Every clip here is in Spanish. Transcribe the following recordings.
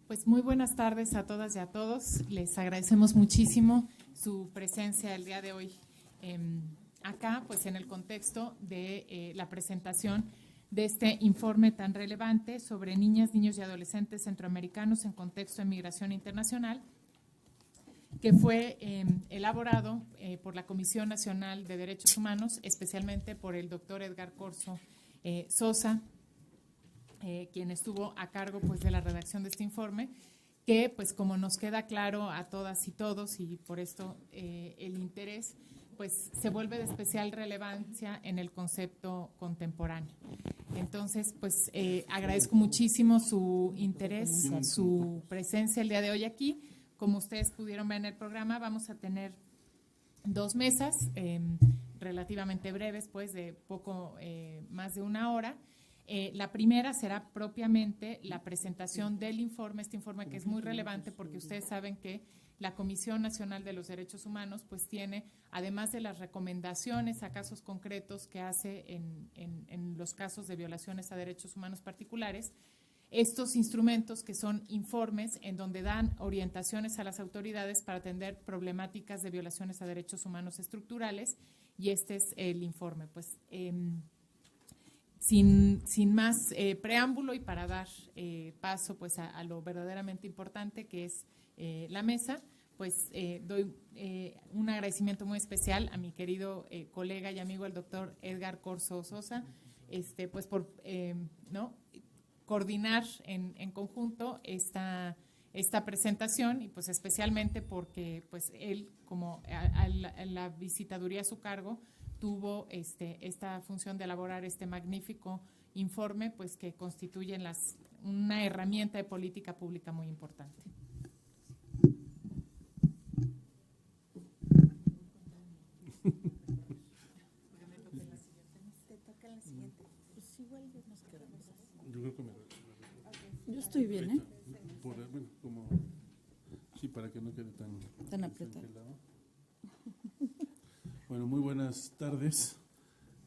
Pues muy buenas tardes a todas y a todos. Les agradecemos muchísimo su presencia el día de hoy acá, pues en el contexto de la presentación de este informe tan relevante sobre niñas, niños y adolescentes centroamericanos en contexto de migración internacional, que fue elaborado por la Comisión Nacional de Derechos Humanos, especialmente por el doctor Edgar Corzo Sosa, quien estuvo a cargo pues de la redacción de este informe, que pues como nos queda claro a todas y todos, y por esto el interés, pues se vuelve de especial relevancia en el concepto contemporáneo. Entonces, pues agradezco muchísimo su interés, su presencia el día de hoy aquí. Como ustedes pudieron ver en el programa, vamos a tener dos mesas relativamente breves, pues de poco más de una hora. La primera será propiamente la presentación del informe, este informe que es muy relevante porque ustedes saben que la Comisión Nacional de los Derechos Humanos pues tiene, además de las recomendaciones a casos concretos que hace en los casos de violaciones a derechos humanos particulares, estos instrumentos que son informes en donde dan orientaciones a las autoridades para atender problemáticas de violaciones a derechos humanos estructurales, y este es el informe. Pues sin más preámbulo y para dar paso pues a lo verdaderamente importante que es la mesa, pues doy un agradecimiento muy especial a mi querido colega y amigo el doctor Edgar Corzo Sosa, pues por coordinar en conjunto esta presentación, y pues especialmente porque pues él, como a la visitaduría a su cargo, tuvo esta función de elaborar este magnífico informe, pues que constituye una herramienta de política pública muy importante. Yo estoy bien, ¿eh? Sí, para que no quede tan apretado. Bueno, muy buenas tardes.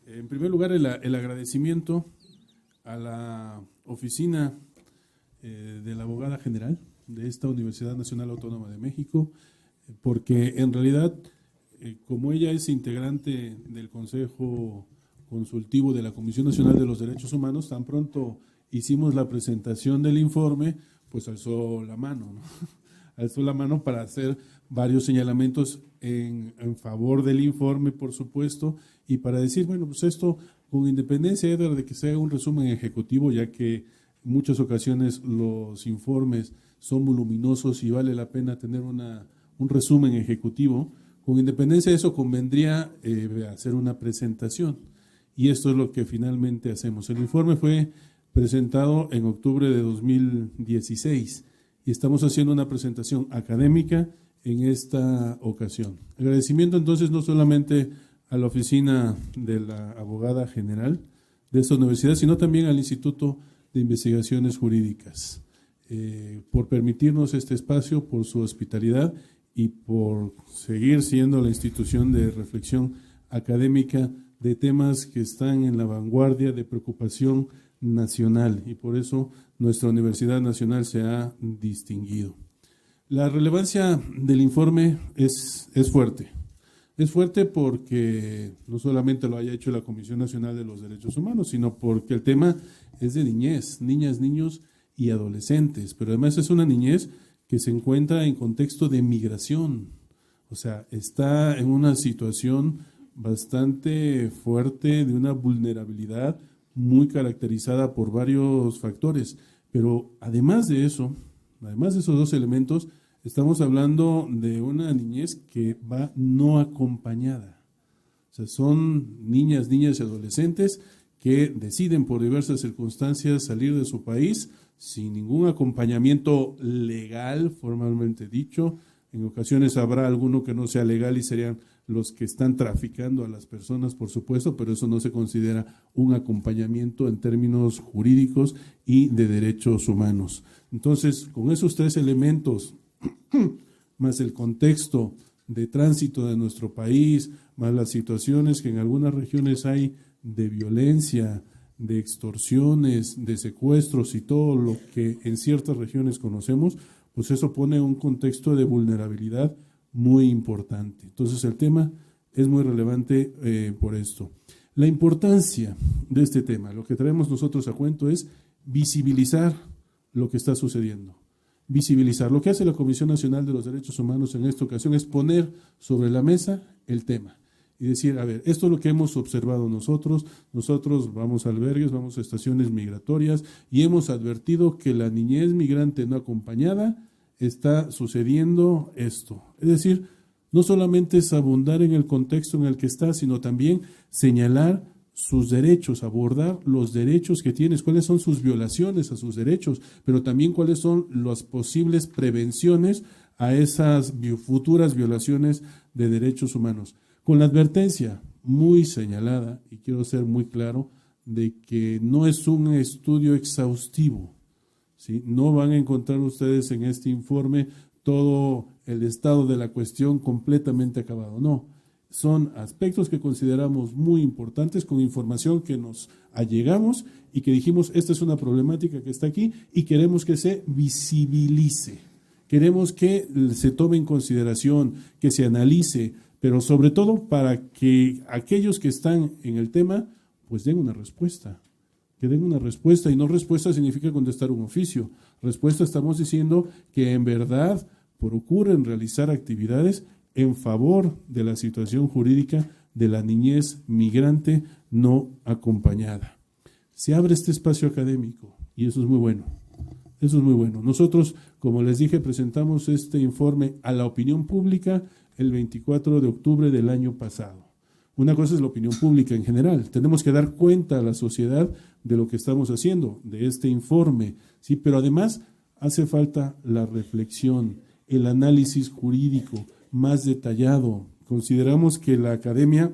En primer lugar, el agradecimiento a la oficina de la abogada general de esta Universidad Nacional Autónoma de México, porque en realidad, como ella es integrante del Consejo Consultivo de la Comisión Nacional de los Derechos Humanos, tan pronto hicimos la presentación del informe, pues alzó la mano, ¿no? Alzó la mano para hacer varios señalamientos en favor del informe, por supuesto, y para decir, bueno, pues esto, con independencia, Edgar, de que sea un resumen ejecutivo, ya que en muchas ocasiones los informes son voluminosos y vale la pena tener un resumen ejecutivo, con independencia de eso convendría hacer una presentación, y esto es lo que finalmente hacemos. El informe fue presentado en octubre de 2016 y estamos haciendo una presentación académica en esta ocasión. Agradecimiento entonces no solamente a la oficina de la abogada general de esta universidad, sino también al Instituto de Investigaciones Jurídicas, por permitirnos este espacio, por su hospitalidad y por seguir siendo la institución de reflexión académica de temas que están en la vanguardia de preocupación nacional, y por eso nuestra Universidad Nacional se ha distinguido. La relevancia del informe es fuerte. Es fuerte porque no solamente lo haya hecho la Comisión Nacional de los Derechos Humanos, sino porque el tema es de niñez, niñas, niños y adolescentes, pero además es una niñez que se encuentra en contexto de migración, o sea, está en una situación bastante fuerte de una vulnerabilidad muy caracterizada por varios factores, pero además de eso, además de esos dos elementos, estamos hablando de una niñez que va no acompañada. O sea, son niñas y adolescentes que deciden por diversas circunstancias salir de su país sin ningún acompañamiento legal, formalmente dicho. En ocasiones habrá alguno que no sea legal y serían los que están traficando a las personas, por supuesto, pero eso no se considera un acompañamiento en términos jurídicos y de derechos humanos. Entonces, con esos 3 elementos, más el contexto de tránsito de nuestro país, más las situaciones que en algunas regiones hay de violencia, de extorsiones, de secuestros y todo lo que en ciertas regiones conocemos, pues eso pone un contexto de vulnerabilidad muy importante. Entonces el tema es muy relevante por esto. La importancia de este tema, lo que traemos nosotros a cuento es visibilizar lo que está sucediendo. Visibilizar. Lo que hace la Comisión Nacional de los Derechos Humanos en esta ocasión es poner sobre la mesa el tema y decir, a ver, esto es lo que hemos observado nosotros vamos a albergues, vamos a estaciones migratorias y hemos advertido que la niñez migrante no acompañada está sucediendo esto. Es decir, no solamente es abundar en el contexto en el que está, sino también señalar sus derechos, abordar los derechos que tienes, cuáles son sus violaciones a sus derechos, pero también cuáles son las posibles prevenciones a esas futuras violaciones de derechos humanos. Con la advertencia muy señalada, y quiero ser muy claro, de que no es un estudio exhaustivo, ¿sí? No van a encontrar ustedes en este informe todo el estado de la cuestión completamente acabado, no. Son aspectos que consideramos muy importantes, con información que nos allegamos y que dijimos, esta es una problemática que está aquí y queremos que se visibilice, queremos que se tome en consideración, que se analice, pero sobre todo para que aquellos que están en el tema, pues den una respuesta, que den una respuesta, y no respuesta significa contestar un oficio, respuesta estamos diciendo que en verdad procuren realizar actividades en favor de la situación jurídica de la niñez migrante no acompañada. Se abre este espacio académico y eso es muy bueno. Eso es muy bueno. Nosotros, como les dije, presentamos este informe a la opinión pública el 24 de octubre del año pasado. Una cosa es la opinión pública en general. Tenemos que dar cuenta a la sociedad de lo que estamos haciendo, de este informe, ¿sí? Pero además hace falta la reflexión, el análisis jurídico más detallado. Consideramos que la academia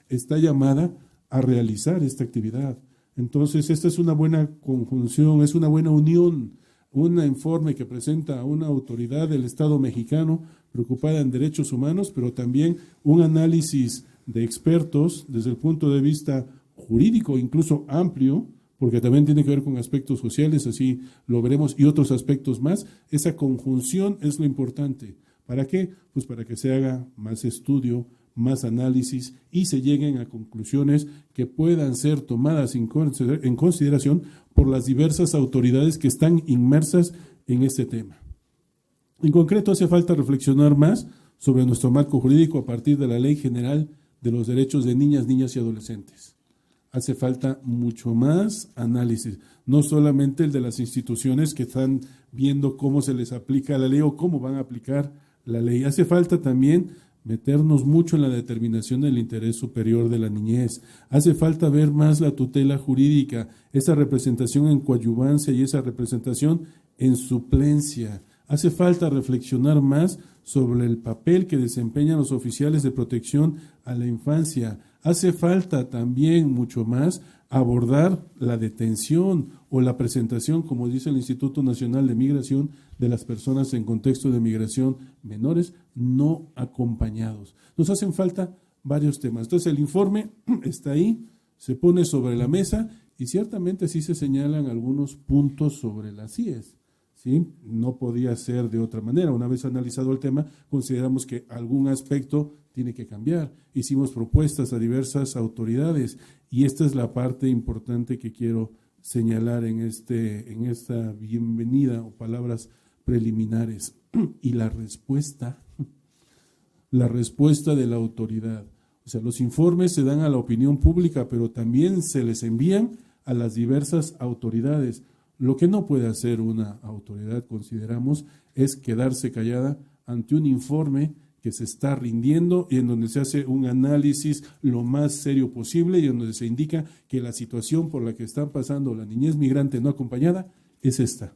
está llamada a realizar esta actividad. Entonces, esta es una buena conjunción, es una buena unión, un informe que presenta a una autoridad del Estado mexicano preocupada en derechos humanos, pero también un análisis de expertos desde el punto de vista jurídico, incluso amplio, porque también tiene que ver con aspectos sociales, así lo veremos, y otros aspectos más. Esa conjunción es lo importante. ¿Para qué? Pues para que se haga más estudio, más análisis y se lleguen a conclusiones que puedan ser tomadas en consideración por las diversas autoridades que están inmersas en este tema. En concreto, hace falta reflexionar más sobre nuestro marco jurídico a partir de la Ley General de los Derechos de Niñas, Niños y Adolescentes. Hace falta mucho más análisis, no solamente el de las instituciones que están viendo cómo se les aplica la ley o cómo van a aplicar la ley. Hace falta también meternos mucho en la determinación del interés superior de la niñez. Hace falta ver más la tutela jurídica, esa representación en coadyuvancia y esa representación en suplencia. Hace falta reflexionar más sobre el papel que desempeñan los oficiales de protección a la infancia. Hace falta también mucho más abordar la detención o la presentación, como dice el Instituto Nacional de Migración, de las personas en contexto de migración menores no acompañados. Nos hacen falta varios temas. Entonces el informe está ahí, se pone sobre la mesa y ciertamente sí se señalan algunos puntos sobre las CIES. ¿Sí? No podía ser de otra manera. Una vez analizado el tema, consideramos que algún aspecto tiene que cambiar. Hicimos propuestas a diversas autoridades y esta es la parte importante que quiero señalar en esta bienvenida o palabras preliminares. Y la respuesta de la autoridad. O sea, los informes se dan a la opinión pública, pero también se les envían a las diversas autoridades. Lo que no puede hacer una autoridad, consideramos, es quedarse callada ante un informe que se está rindiendo y en donde se hace un análisis lo más serio posible y en donde se indica que la situación por la que están pasando la niñez migrante no acompañada es esta.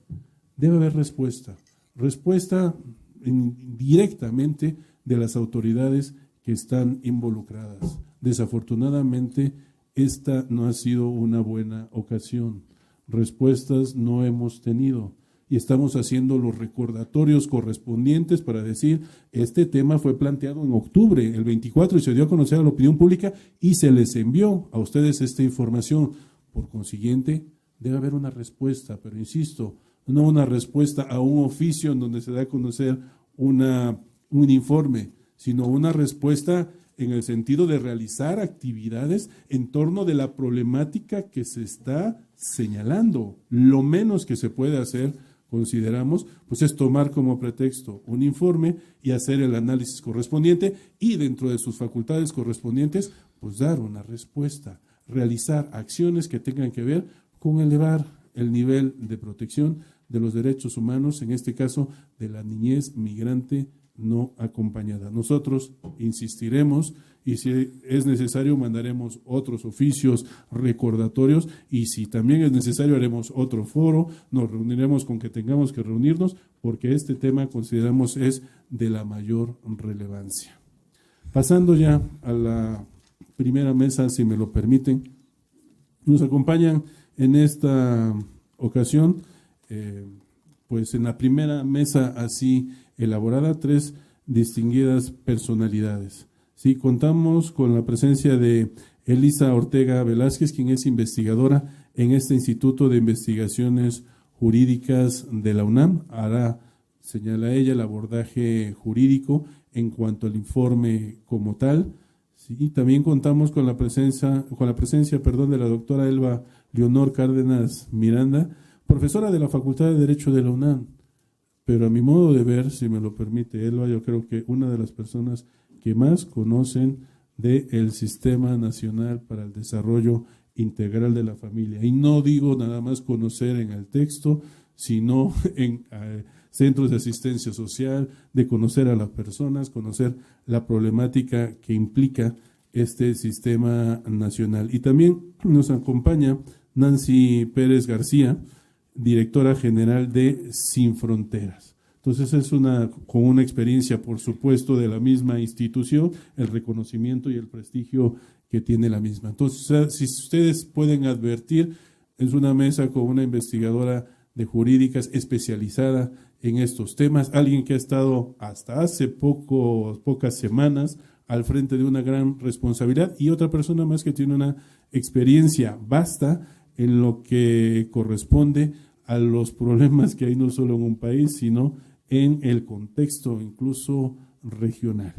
Debe haber respuesta directamente de las autoridades que están involucradas. Desafortunadamente, esta no ha sido una buena ocasión. Respuestas no hemos tenido. y estamos haciendo los recordatorios correspondientes para decir, este tema fue planteado en octubre, el 24, y se dio a conocer a la opinión pública y se les envió a ustedes esta información. Por consiguiente, debe haber una respuesta, pero insisto, no una respuesta a un oficio en donde se da a conocer un informe, sino una respuesta en el sentido de realizar actividades en torno de la problemática que se está señalando. Lo menos que se puede hacer, consideramos, pues es tomar como pretexto un informe y hacer el análisis correspondiente y dentro de sus facultades correspondientes, pues dar una respuesta, realizar acciones que tengan que ver con elevar el nivel de protección de los derechos humanos, en este caso de la niñez migrante no acompañada. Nosotros insistiremos y si es necesario mandaremos otros oficios recordatorios y si también es necesario haremos otro foro, nos reuniremos con que tengamos que reunirnos porque este tema consideramos es de la mayor relevancia. Pasando ya a la primera mesa, si me lo permiten, nos acompañan en esta ocasión, pues en la primera mesa así elaborada, 3 distinguidas personalidades. Sí, contamos con la presencia de Elisa Ortega Velázquez, quien es investigadora en este Instituto de Investigaciones Jurídicas de la UNAM. Hará, señala ella, el abordaje jurídico en cuanto al informe como tal. Sí, también contamos con la presencia, de la doctora Elba Leonor Cárdenas Miranda, profesora de la Facultad de Derecho de la UNAM. Pero a mi modo de ver, si me lo permite Elba, yo creo que una de las personas que más conocen del Sistema Nacional para el Desarrollo Integral de la Familia. Y no digo nada más conocer en el texto, sino en centros de asistencia social, de conocer a las personas, conocer la problemática que implica este sistema nacional. Y también nos acompaña Nancy Pérez García, directora general de Sin Fronteras. Entonces es con una experiencia, por supuesto, de la misma institución, el reconocimiento y el prestigio que tiene la misma. Entonces, si ustedes pueden advertir, es una mesa con una investigadora de jurídicas especializada en estos temas, alguien que ha estado hasta hace pocas semanas al frente de una gran responsabilidad y otra persona más que tiene una experiencia vasta en lo que corresponde a los problemas que hay no solo en un país, sino en el contexto incluso regional.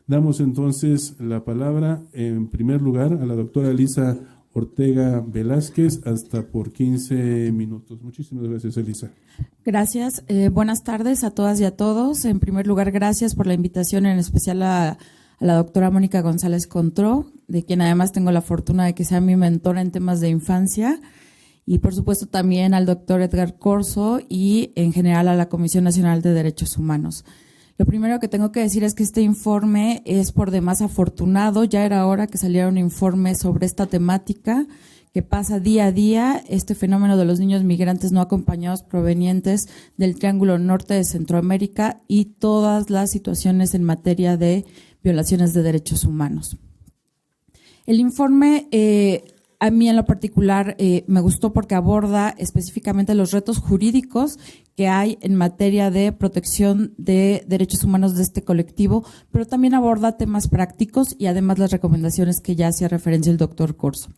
Damos entonces la palabra en primer lugar a la doctora Elisa Ortega Velázquez, hasta por 15 minutos. Muchísimas gracias, Elisa. Gracias. Buenas tardes a todas y a todos. En primer lugar, gracias por la invitación, en especial a la doctora Mónica González Contró, de quien además tengo la fortuna de que sea mi mentora en temas de infancia, y por supuesto también al doctor Edgar Corzo y en general a la Comisión Nacional de Derechos Humanos. Lo primero que tengo que decir es que este informe es por demás afortunado. Ya era hora que saliera un informe sobre esta temática que pasa día a día, este fenómeno de los niños migrantes no acompañados provenientes del Triángulo Norte de Centroamérica y todas las situaciones en materia de violaciones de derechos humanos. El informe, a mí en lo particular, me gustó porque aborda específicamente los retos jurídicos que hay en materia de protección de derechos humanos de este colectivo, pero también aborda temas prácticos y además las recomendaciones que ya hacía referencia el doctor Corzo.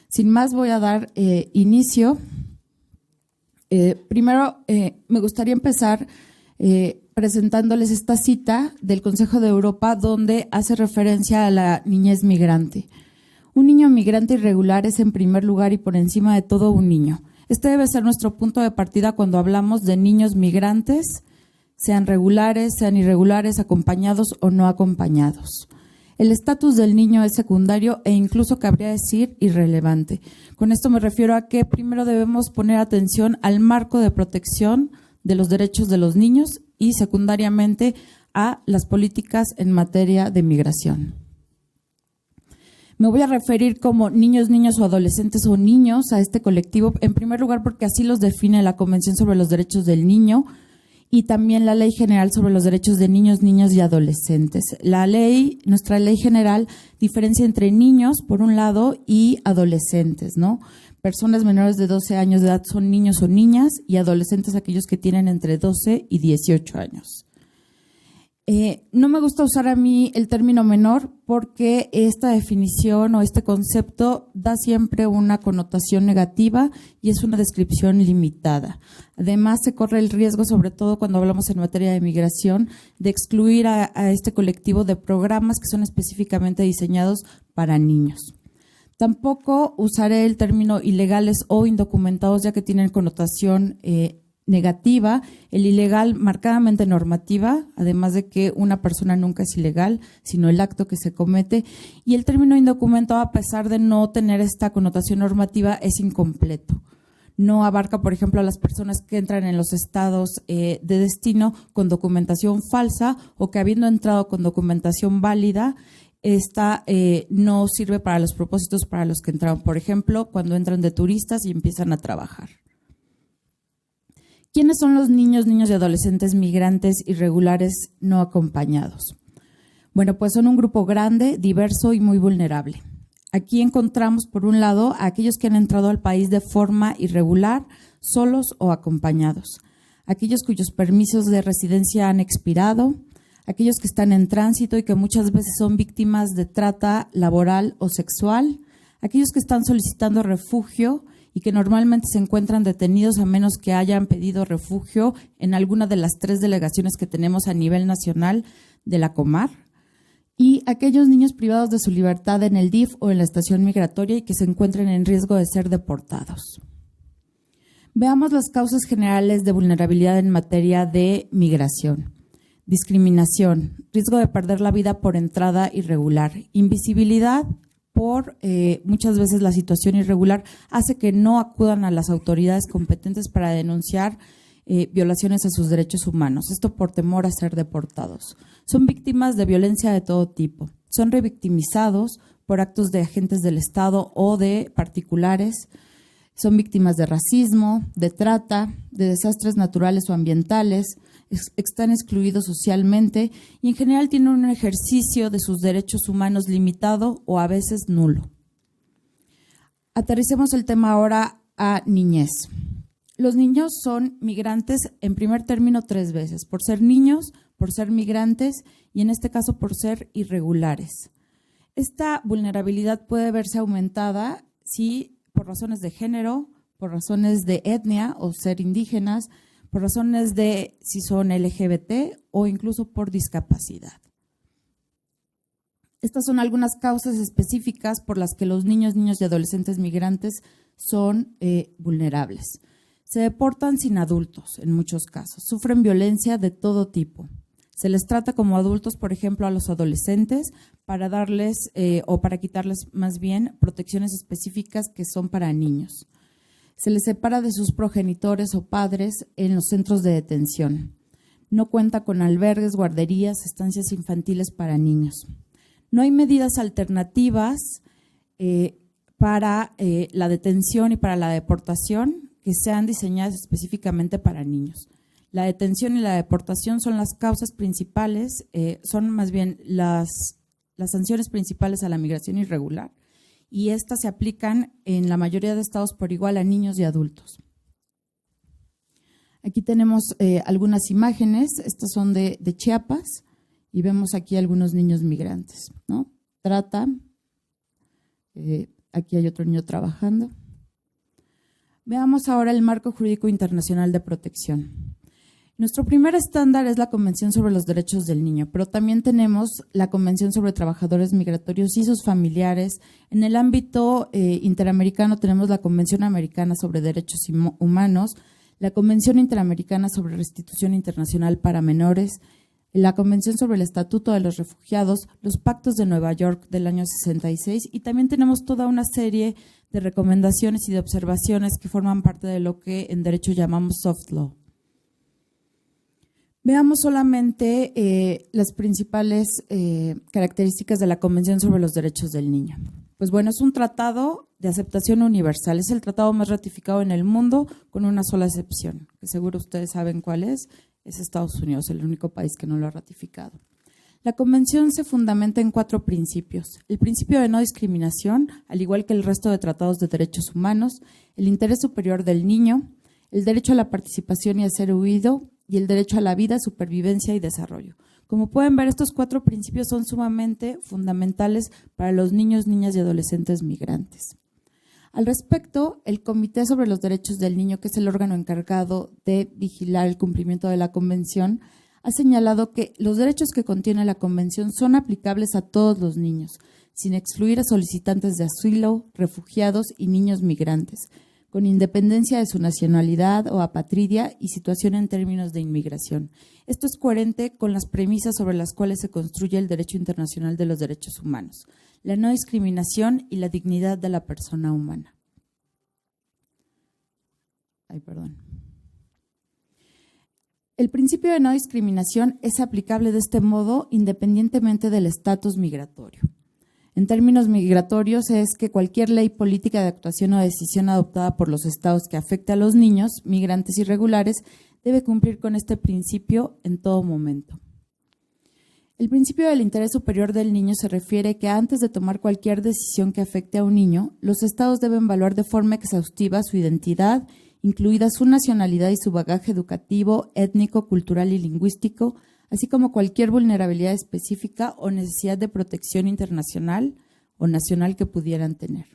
Sin más, voy a dar inicio. Primero, me gustaría empezar presentándoles esta cita del Consejo de Europa, donde hace referencia a la niñez migrante. Un niño migrante irregular es en primer lugar y por encima de todo un niño. Este debe ser nuestro punto de partida cuando hablamos de niños migrantes, sean regulares, sean irregulares, acompañados o no acompañados. El estatus del niño es secundario e incluso cabría decir irrelevante. Con esto me refiero a que primero debemos poner atención al marco de protección de los derechos de los niños y secundariamente a las políticas en materia de migración. Me voy a referir como niños, niñas o adolescentes o niños a este colectivo, en primer lugar porque así los define la Convención sobre los Derechos del Niño y también la Ley General sobre los Derechos de Niños, Niñas y Adolescentes. Nuestra ley general diferencia entre niños, por un lado, y adolescentes, ¿no? Personas menores de 12 años de edad son niños o niñas y adolescentes aquellos que tienen entre 12 y 18 años. No me gusta usar a mí el término menor porque esta definición o este concepto da siempre una connotación negativa y es una descripción limitada. Además, se corre el riesgo, sobre todo cuando hablamos en materia de migración, de excluir a este colectivo de programas que son específicamente diseñados para niños. Tampoco usaré el término ilegales o indocumentados, ya que tienen connotación negativa, el ilegal marcadamente normativa, además de que una persona nunca es ilegal, sino el acto que se comete, y el término indocumentado, a pesar de no tener esta connotación normativa, es incompleto. No abarca, por ejemplo, a las personas que entran en los estados de destino con documentación falsa o que habiendo entrado con documentación válida, esta no sirve para los propósitos para los que entraron, por ejemplo, cuando entran de turistas y empiezan a trabajar. ¿Quiénes son los niños y adolescentes migrantes irregulares no acompañados? Bueno, pues son un grupo grande, diverso y muy vulnerable. Aquí encontramos, por un lado, a aquellos que han entrado al país de forma irregular, solos o acompañados, aquellos cuyos permisos de residencia han expirado, aquellos que están en tránsito y que muchas veces son víctimas de trata laboral o sexual, aquellos que están solicitando refugio y que normalmente se encuentran detenidos a menos que hayan pedido refugio en alguna de las 3 delegaciones que tenemos a nivel nacional de la Comar, y aquellos niños privados de su libertad en el DIF o en la estación migratoria y que se encuentren en riesgo de ser deportados. Veamos las causas generales de vulnerabilidad en materia de migración. Discriminación, riesgo de perder la vida por entrada irregular, invisibilidad por muchas veces la situación irregular hace que no acudan a las autoridades competentes para denunciar violaciones a sus derechos humanos, esto por temor a ser deportados. Son víctimas de violencia de todo tipo, son revictimizados por actos de agentes del Estado o de particulares, son víctimas de racismo, de trata, de desastres naturales o ambientales, están excluidos socialmente y en general tienen un ejercicio de sus derechos humanos limitado o a veces nulo. Aterricemos el tema ahora a niñez. Los niños son migrantes en primer término 3 veces, por ser niños, por ser migrantes y en este caso por ser irregulares. Esta vulnerabilidad puede verse aumentada si por razones de género, por razones de etnia o ser indígenas, por razones de si son LGBT o incluso por discapacidad. Estas son algunas causas específicas por las que los niños y adolescentes migrantes son vulnerables. Se deportan sin adultos en muchos casos, sufren violencia de todo tipo. Se les trata como adultos, por ejemplo, a los adolescentes para darles o para quitarles más bien protecciones específicas que son para niños. Se les separa de sus progenitores o padres en los centros de detención. No cuenta con albergues, guarderías, estancias infantiles para niños. No hay medidas alternativas para la detención y para la deportación que sean diseñadas específicamente para niños. La detención y la deportación son las causas principales, son más bien las sanciones principales a la migración irregular, y estas se aplican en la mayoría de estados por igual a niños y adultos. Aquí tenemos algunas imágenes, estas son de Chiapas, y vemos aquí algunos niños migrantes, ¿no? Trata, aquí hay otro niño trabajando. Veamos ahora el marco jurídico internacional de protección. Nuestro primer estándar es la Convención sobre los Derechos del Niño, pero también tenemos la Convención sobre Trabajadores Migratorios y sus familiares. En el ámbito interamericano tenemos la Convención Americana sobre Derechos Humanos, la Convención Interamericana sobre Restitución Internacional para Menores, la Convención sobre el Estatuto de los Refugiados, los Pactos de Nueva York del año 66 y también tenemos toda una serie de recomendaciones y de observaciones que forman parte de lo que en derecho llamamos soft law. Veamos solamente las principales características de la Convención sobre los Derechos del Niño. Pues bueno, es un tratado de aceptación universal, es el tratado más ratificado en el mundo con una sola excepción, que seguro ustedes saben cuál es Estados Unidos, el único país que no lo ha ratificado. La Convención se fundamenta en 4 principios: el principio de no discriminación, al igual que el resto de tratados de derechos humanos, el interés superior del niño, el derecho a la participación y a ser oído, y el derecho a la vida, supervivencia y desarrollo. Como pueden ver, estos 4 principios son sumamente fundamentales para los niños, niñas y adolescentes migrantes. Al respecto, el Comité sobre los Derechos del Niño, que es el órgano encargado de vigilar el cumplimiento de la Convención, ha señalado que los derechos que contiene la Convención son aplicables a todos los niños, sin excluir a solicitantes de asilo, refugiados y niños migrantes, con independencia de su nacionalidad o apatridia y situación en términos de inmigración. Esto es coherente con las premisas sobre las cuales se construye el derecho internacional de los derechos humanos, la no discriminación y la dignidad de la persona humana. El principio de no discriminación es aplicable de este modo independientemente del estatus migratorio. En términos migratorios es que cualquier ley, política de actuación o decisión adoptada por los estados que afecte a los niños, migrantes irregulares, debe cumplir con este principio en todo momento. El principio del interés superior del niño se refiere que antes de tomar cualquier decisión que afecte a un niño, los estados deben evaluar de forma exhaustiva su identidad, incluida su nacionalidad y su bagaje educativo, étnico, cultural y lingüístico, así como cualquier vulnerabilidad específica o necesidad de protección internacional o nacional que pudieran tener.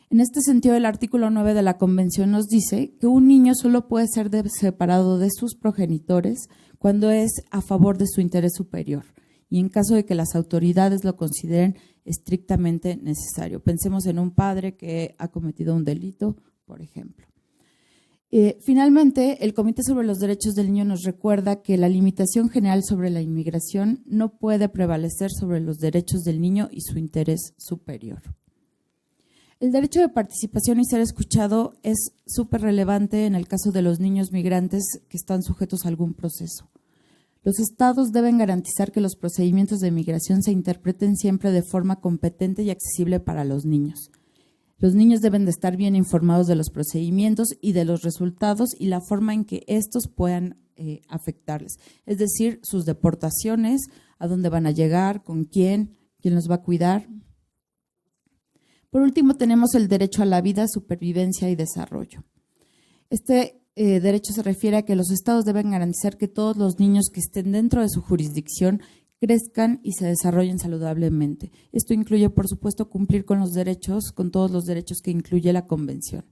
En este sentido, el artículo 9 de la Convención nos dice que un niño solo puede ser separado de sus progenitores cuando es a favor de su interés superior y en caso de que las autoridades lo consideren estrictamente necesario. Pensemos en un padre que ha cometido un delito, por ejemplo. Finalmente, el Comité sobre los Derechos del Niño nos recuerda que la limitación general sobre la inmigración no puede prevalecer sobre los derechos del niño y su interés superior. El derecho de participación y ser escuchado es súper relevante en el caso de los niños migrantes que están sujetos a algún proceso. Los estados deben garantizar que los procedimientos de migración se interpreten siempre de forma competente y accesible para los niños. Los niños deben de estar bien informados de los procedimientos y de los resultados y la forma en que estos puedan afectarles. Es decir, sus deportaciones, a dónde van a llegar, con quién los va a cuidar. Por último, tenemos el derecho a la vida, supervivencia y desarrollo. Este derecho se refiere a que los estados deben garantizar que todos los niños que estén dentro de su jurisdicción crezcan y se desarrollen saludablemente. Esto incluye, por supuesto, cumplir con los derechos, con todos los derechos que incluye la Convención.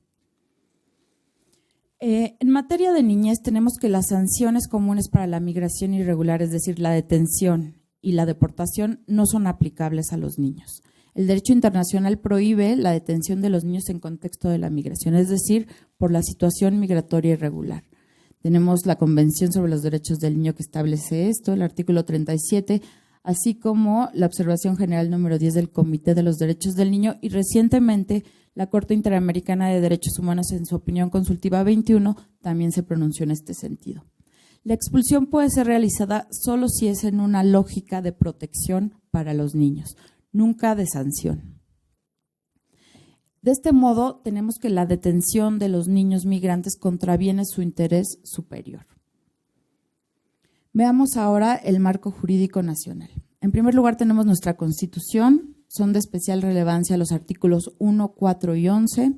En materia de niñez, tenemos que las sanciones comunes para la migración irregular, es decir, la detención y la deportación, no son aplicables a los niños. El derecho internacional prohíbe la detención de los niños en contexto de la migración, es decir, por la situación migratoria irregular. Tenemos la Convención sobre los Derechos del Niño que establece esto, el artículo 37, así como la Observación General número 10 del Comité de los Derechos del Niño y recientemente la Corte Interamericana de Derechos Humanos en su opinión consultiva 21 también se pronunció en este sentido. La expulsión puede ser realizada solo si es en una lógica de protección para los niños, nunca de sanción. De este modo, tenemos que la detención de los niños migrantes contraviene su interés superior. Veamos ahora el marco jurídico nacional. En primer lugar, tenemos nuestra Constitución. Son de especial relevancia los artículos 1, 4 y 11,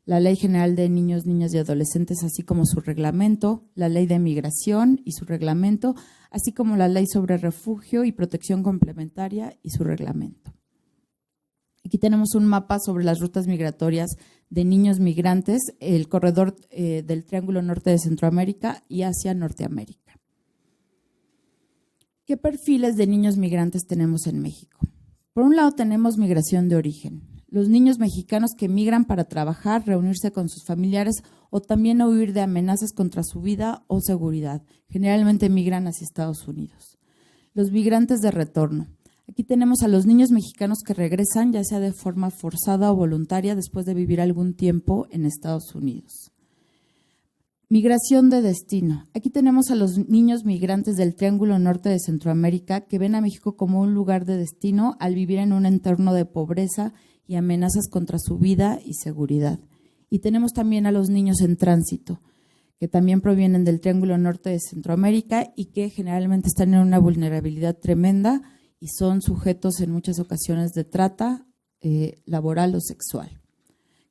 la Ley General de Niños, Niñas y Adolescentes, así como su reglamento, la Ley de Migración y su reglamento, así como la Ley sobre Refugio y Protección Complementaria y su reglamento. Aquí tenemos un mapa sobre las rutas migratorias de niños migrantes, el corredor del Triángulo Norte de Centroamérica y hacia Norteamérica. ¿Qué perfiles de niños migrantes tenemos en México? Por un lado tenemos migración de origen, los niños mexicanos que migran para trabajar, reunirse con sus familiares o también huir de amenazas contra su vida o seguridad. Generalmente migran hacia Estados Unidos. Los migrantes de retorno. Aquí tenemos a los niños mexicanos que regresan, ya sea de forma forzada o voluntaria, después de vivir algún tiempo en Estados Unidos. Migración de destino. Aquí tenemos a los niños migrantes del Triángulo Norte de Centroamérica que ven a México como un lugar de destino al vivir en un entorno de pobreza y amenazas contra su vida y seguridad. Y tenemos también a los niños en tránsito, que también provienen del Triángulo Norte de Centroamérica y que generalmente están en una vulnerabilidad tremenda y son sujetos en muchas ocasiones de trata laboral o sexual.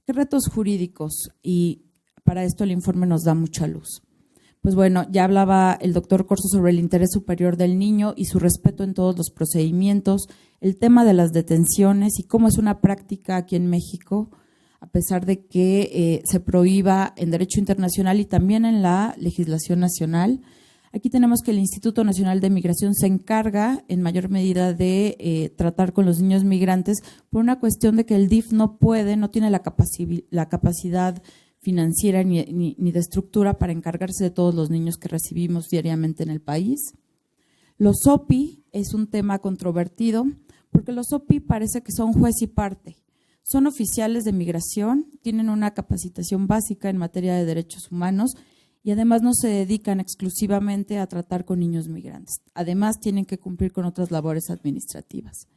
¿Qué retos jurídicos? Y para esto el informe nos da mucha luz. Pues bueno, ya hablaba el doctor Corzo sobre el interés superior del niño y su respeto en todos los procedimientos, el tema de las detenciones y cómo es una práctica aquí en México, a pesar de que se prohíba en derecho internacional y también en la legislación nacional. Aquí tenemos que el Instituto Nacional de Migración se encarga en mayor medida de tratar con los niños migrantes por una cuestión de que el DIF no tiene la capacidad financiera ni de estructura para encargarse de todos los niños que recibimos diariamente en el país. Los OPI es un tema controvertido porque los OPI parece que son juez y parte. Son oficiales de migración, tienen una capacitación básica en materia de derechos humanos y además no se dedican exclusivamente a tratar con niños migrantes. Además, tienen que cumplir con otras labores administrativas.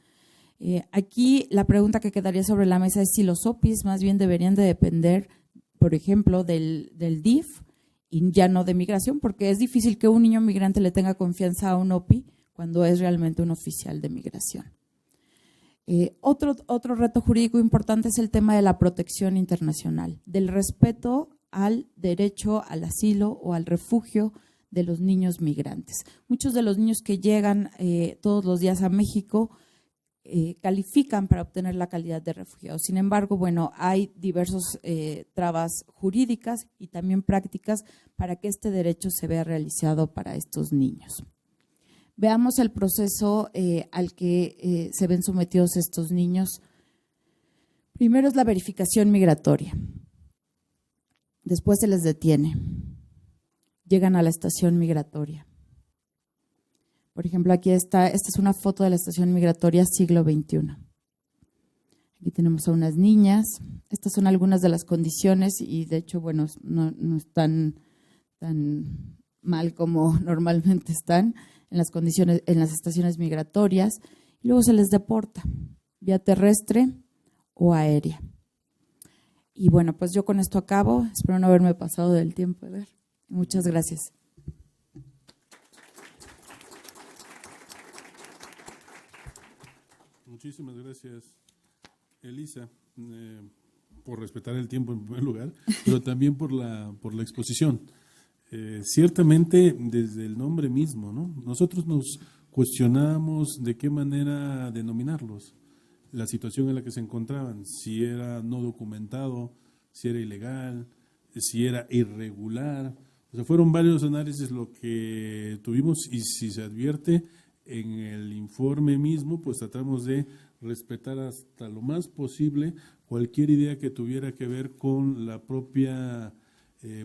Aquí la pregunta que quedaría sobre la mesa es si los OPIs más bien deberían de depender, por ejemplo, del DIF y ya no de migración, porque es difícil que un niño migrante le tenga confianza a un OPI cuando es realmente un oficial de migración. Otro reto jurídico importante es el tema de la protección internacional, del respeto al derecho al asilo o al refugio de los niños migrantes. Muchos de los niños que llegan todos los días a México califican para obtener la calidad de refugiados. Sin embargo, bueno, hay diversas trabas jurídicas y también prácticas para que este derecho se vea realizado para estos niños. Veamos el proceso al que se ven sometidos estos niños. Primero es la verificación migratoria. Después se les detiene. Llegan a la estación migratoria. Por ejemplo, esta es una foto de la estación migratoria siglo XXI. Aquí tenemos a unas niñas. Estas son algunas de las condiciones y de hecho, bueno, no están tan mal como normalmente están en las condiciones, en las estaciones migratorias. Y luego se les deporta, vía terrestre o aérea. Y bueno, pues yo con esto acabo. Espero no haberme pasado del tiempo. Muchas gracias. Muchísimas gracias, Elisa, por respetar el tiempo en primer lugar, pero también por la exposición. Ciertamente, desde el nombre mismo, ¿no? Nosotros nos cuestionábamos de qué manera denominarlos, la situación en la que se encontraban, si era no documentado, si era ilegal, si era irregular. O sea, fueron varios análisis lo que tuvimos y si se advierte en el informe mismo, pues tratamos de respetar hasta lo más posible cualquier idea que tuviera que ver con la propia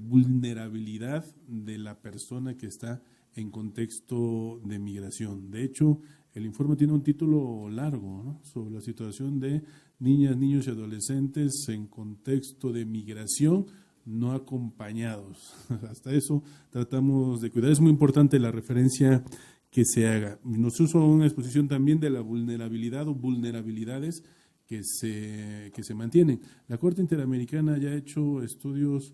vulnerabilidad de la persona que está en contexto de migración. De hecho, el informe tiene un título largo, ¿no?, sobre la situación de niñas, niños y adolescentes en contexto de migración no acompañados. Hasta eso tratamos de cuidar. Es muy importante la referencia que se haga. Nos hizo una exposición también de la vulnerabilidad o vulnerabilidades que se mantienen. La Corte Interamericana ya ha hecho estudios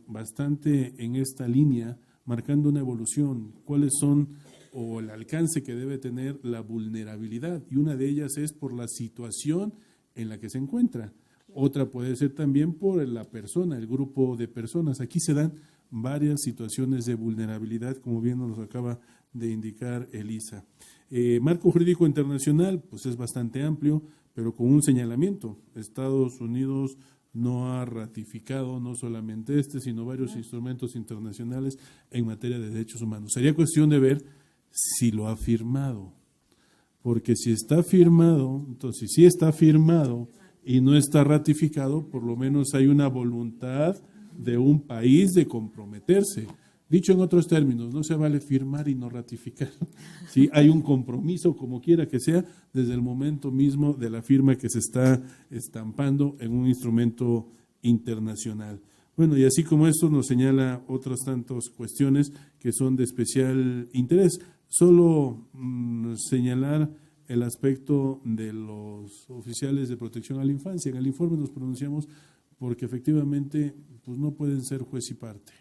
bastante en esta línea, marcando una evolución, cuáles son o el alcance que debe tener la vulnerabilidad, y una de ellas es por la situación en la que se encuentra. Otra puede ser también por la persona, el grupo de personas. Aquí se dan varias situaciones de vulnerabilidad, como bien nos acaba de indicar Elisa. Marco jurídico internacional, pues es bastante amplio, pero con un señalamiento. Estados Unidos no ha ratificado no solamente sino varios instrumentos internacionales en materia de derechos humanos. Sería cuestión de ver si lo ha firmado, porque si está firmado, entonces si está firmado y no está ratificado, por lo menos hay una voluntad de un país de comprometerse. Dicho en otros términos, no se vale firmar y no ratificar. ¿Sí? Hay un compromiso, como quiera que sea, desde el momento mismo de la firma que se está estampando en un instrumento internacional. Bueno, y así como esto nos señala otras tantas cuestiones que son de especial interés. Solo señalar el aspecto de los oficiales de protección a la infancia. En el informe nos pronunciamos porque efectivamente pues no pueden ser juez y parte.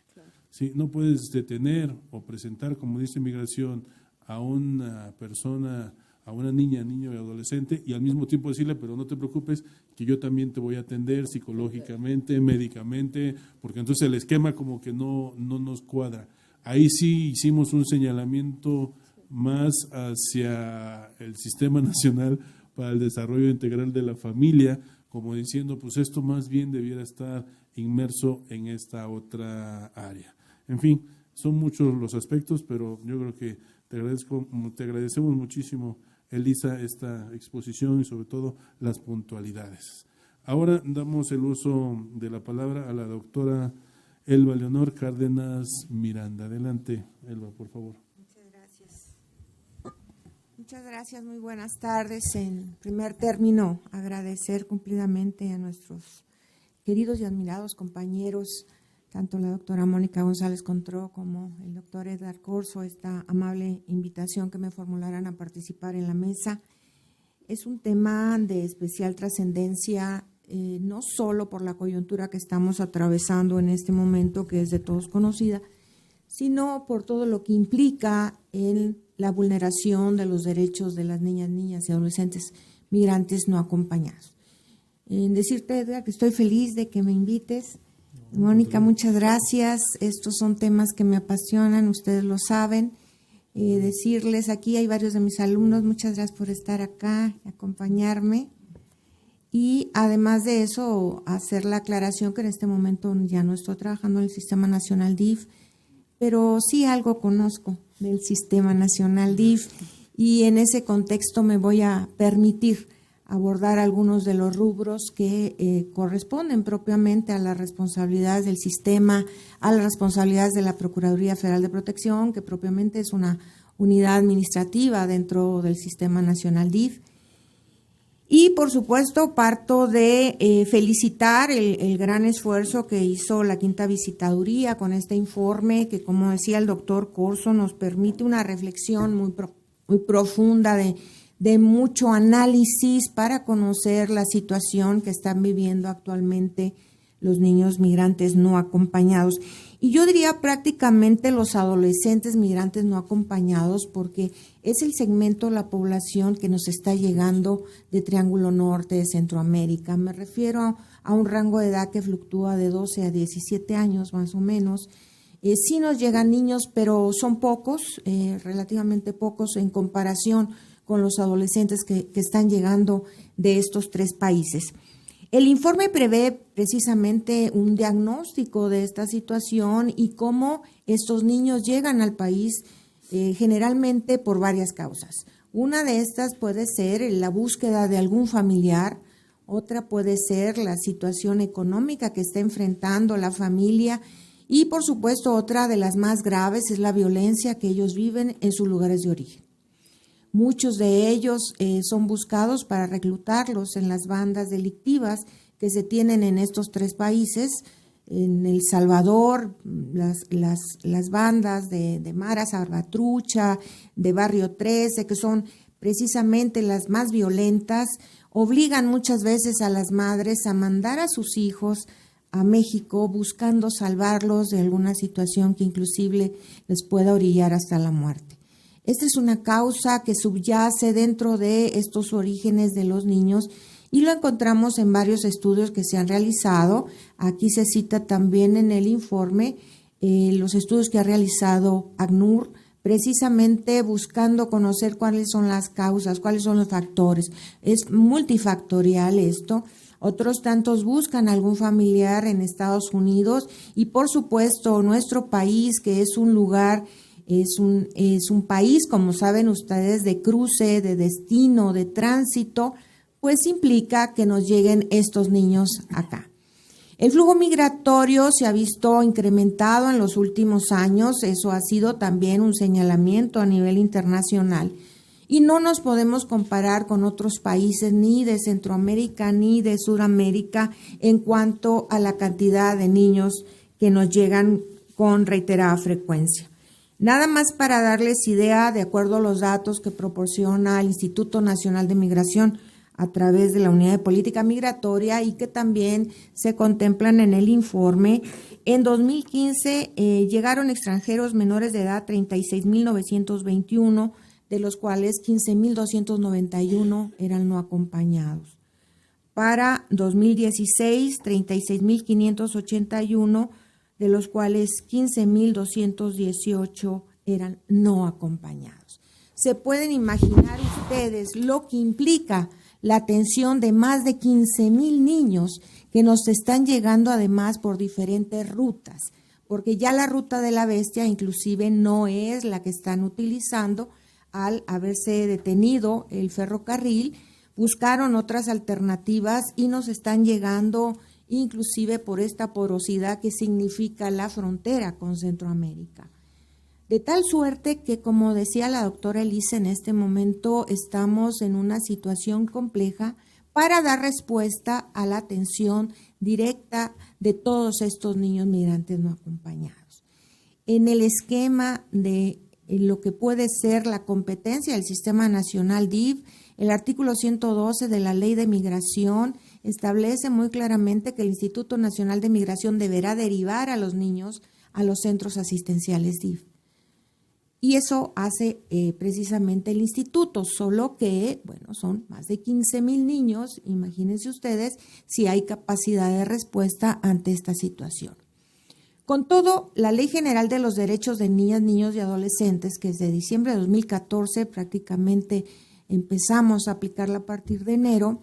¿sí? No puedes detener o presentar, como dice Migración, a una persona, a una niña, niño y adolescente, y al mismo tiempo decirle, pero no te preocupes, que yo también te voy a atender psicológicamente, médicamente, porque entonces el esquema como que no nos cuadra. Ahí sí hicimos un señalamiento más hacia el Sistema Nacional para el Desarrollo Integral de la Familia, como diciendo, pues esto más bien debiera estar inmerso en esta otra área. En fin, son muchos los aspectos, pero yo creo que te agradecemos muchísimo, Elisa, esta exposición y sobre todo las puntualidades. Ahora damos el uso de la palabra a la doctora Elba Leonor Cárdenas Miranda. Adelante, Elba, por favor. Muchas gracias. Muchas gracias, muy buenas tardes. En primer término, agradecer cumplidamente a nuestros queridos y admirados compañeros, tanto la doctora Mónica González Contró como el doctor Edgar Corzo, esta amable invitación que me formularan a participar en la mesa. Es un tema de especial trascendencia, no solo por la coyuntura que estamos atravesando en este momento, que es de todos conocida, sino por todo lo que implica en la vulneración de los derechos de las niñas y adolescentes migrantes no acompañados. En decirte, Edgar, que estoy feliz de que me invites. Mónica, muchas gracias. Estos son temas que me apasionan, ustedes lo saben. Decirles, aquí hay varios de mis alumnos, muchas gracias por estar acá, acompañarme. Y además de eso, hacer la aclaración que en este momento ya no estoy trabajando en el Sistema Nacional DIF, pero sí algo conozco del Sistema Nacional DIF, y en ese contexto me voy a permitir abordar algunos de los rubros que corresponden propiamente a las responsabilidades del sistema, a las responsabilidades de la Procuraduría Federal de Protección, que propiamente es una unidad administrativa dentro del Sistema Nacional DIF. Y, por supuesto, parto de felicitar el gran esfuerzo que hizo la Quinta Visitaduría con este informe, que, como decía el doctor Corzo, nos permite una reflexión muy profunda de mucho análisis para conocer la situación que están viviendo actualmente los niños migrantes no acompañados. Y yo diría prácticamente los adolescentes migrantes no acompañados, porque es el segmento de la población que nos está llegando de Triángulo Norte, de Centroamérica. Me refiero a un rango de edad que fluctúa de 12 a 17 años más o menos. Sí nos llegan niños, pero son pocos, relativamente pocos en comparación con los adolescentes que están llegando de estos tres países. El informe prevé precisamente un diagnóstico de esta situación y cómo estos niños llegan al país generalmente por varias causas. Una de estas puede ser la búsqueda de algún familiar, otra puede ser la situación económica que está enfrentando la familia y, por supuesto, otra de las más graves es la violencia que ellos viven en sus lugares de origen. Muchos de ellos son buscados para reclutarlos en las bandas delictivas que se tienen en estos tres países. En El Salvador, las bandas de Mara Salvatrucha, de Barrio 13, que son precisamente las más violentas, obligan muchas veces a las madres a mandar a sus hijos a México buscando salvarlos de alguna situación que inclusive les pueda orillar hasta la muerte. Esta es una causa que subyace dentro de estos orígenes de los niños y lo encontramos en varios estudios que se han realizado. Aquí se cita también en el informe los estudios que ha realizado ACNUR, precisamente buscando conocer cuáles son las causas, cuáles son los factores. Es multifactorial esto. Otros tantos buscan algún familiar en Estados Unidos y, por supuesto, nuestro país, que es un lugar, es un país, como saben ustedes, de cruce, de destino, de tránsito, pues implica que nos lleguen estos niños acá. El flujo migratorio se ha visto incrementado en los últimos años, eso ha sido también un señalamiento a nivel internacional. Y no nos podemos comparar con otros países ni de Centroamérica ni de Sudamérica en cuanto a la cantidad de niños que nos llegan con reiterada frecuencia. Nada más para darles idea, de acuerdo a los datos que proporciona el Instituto Nacional de Migración, a través de la Unidad de Política Migratoria y que también se contemplan en el informe. En 2015 llegaron extranjeros menores de edad 36.921, de los cuales 15.291 eran no acompañados. Para 2016, 36.581, de los cuales 15.218 eran no acompañados. Se pueden imaginar ustedes lo que implica la atención de más de 15,000 niños que nos están llegando además por diferentes rutas, porque ya la ruta de la bestia inclusive no es la que están utilizando al haberse detenido el ferrocarril, buscaron otras alternativas y nos están llegando inclusive por esta porosidad que significa la frontera con Centroamérica. De tal suerte que, como decía la doctora Elisa, en este momento estamos en una situación compleja para dar respuesta a la atención directa de todos estos niños migrantes no acompañados. En el esquema de lo que puede ser la competencia del Sistema Nacional DIF, el artículo 112 de la Ley de Migración establece muy claramente que el Instituto Nacional de Migración deberá derivar a los niños a los centros asistenciales DIF. Y eso hace precisamente el instituto, solo que, bueno, son más de 15,000 niños, imagínense ustedes si hay capacidad de respuesta ante esta situación. Con todo, la Ley General de los Derechos de Niñas, Niños y Adolescentes, que desde diciembre de 2014 prácticamente empezamos a aplicarla a partir de enero,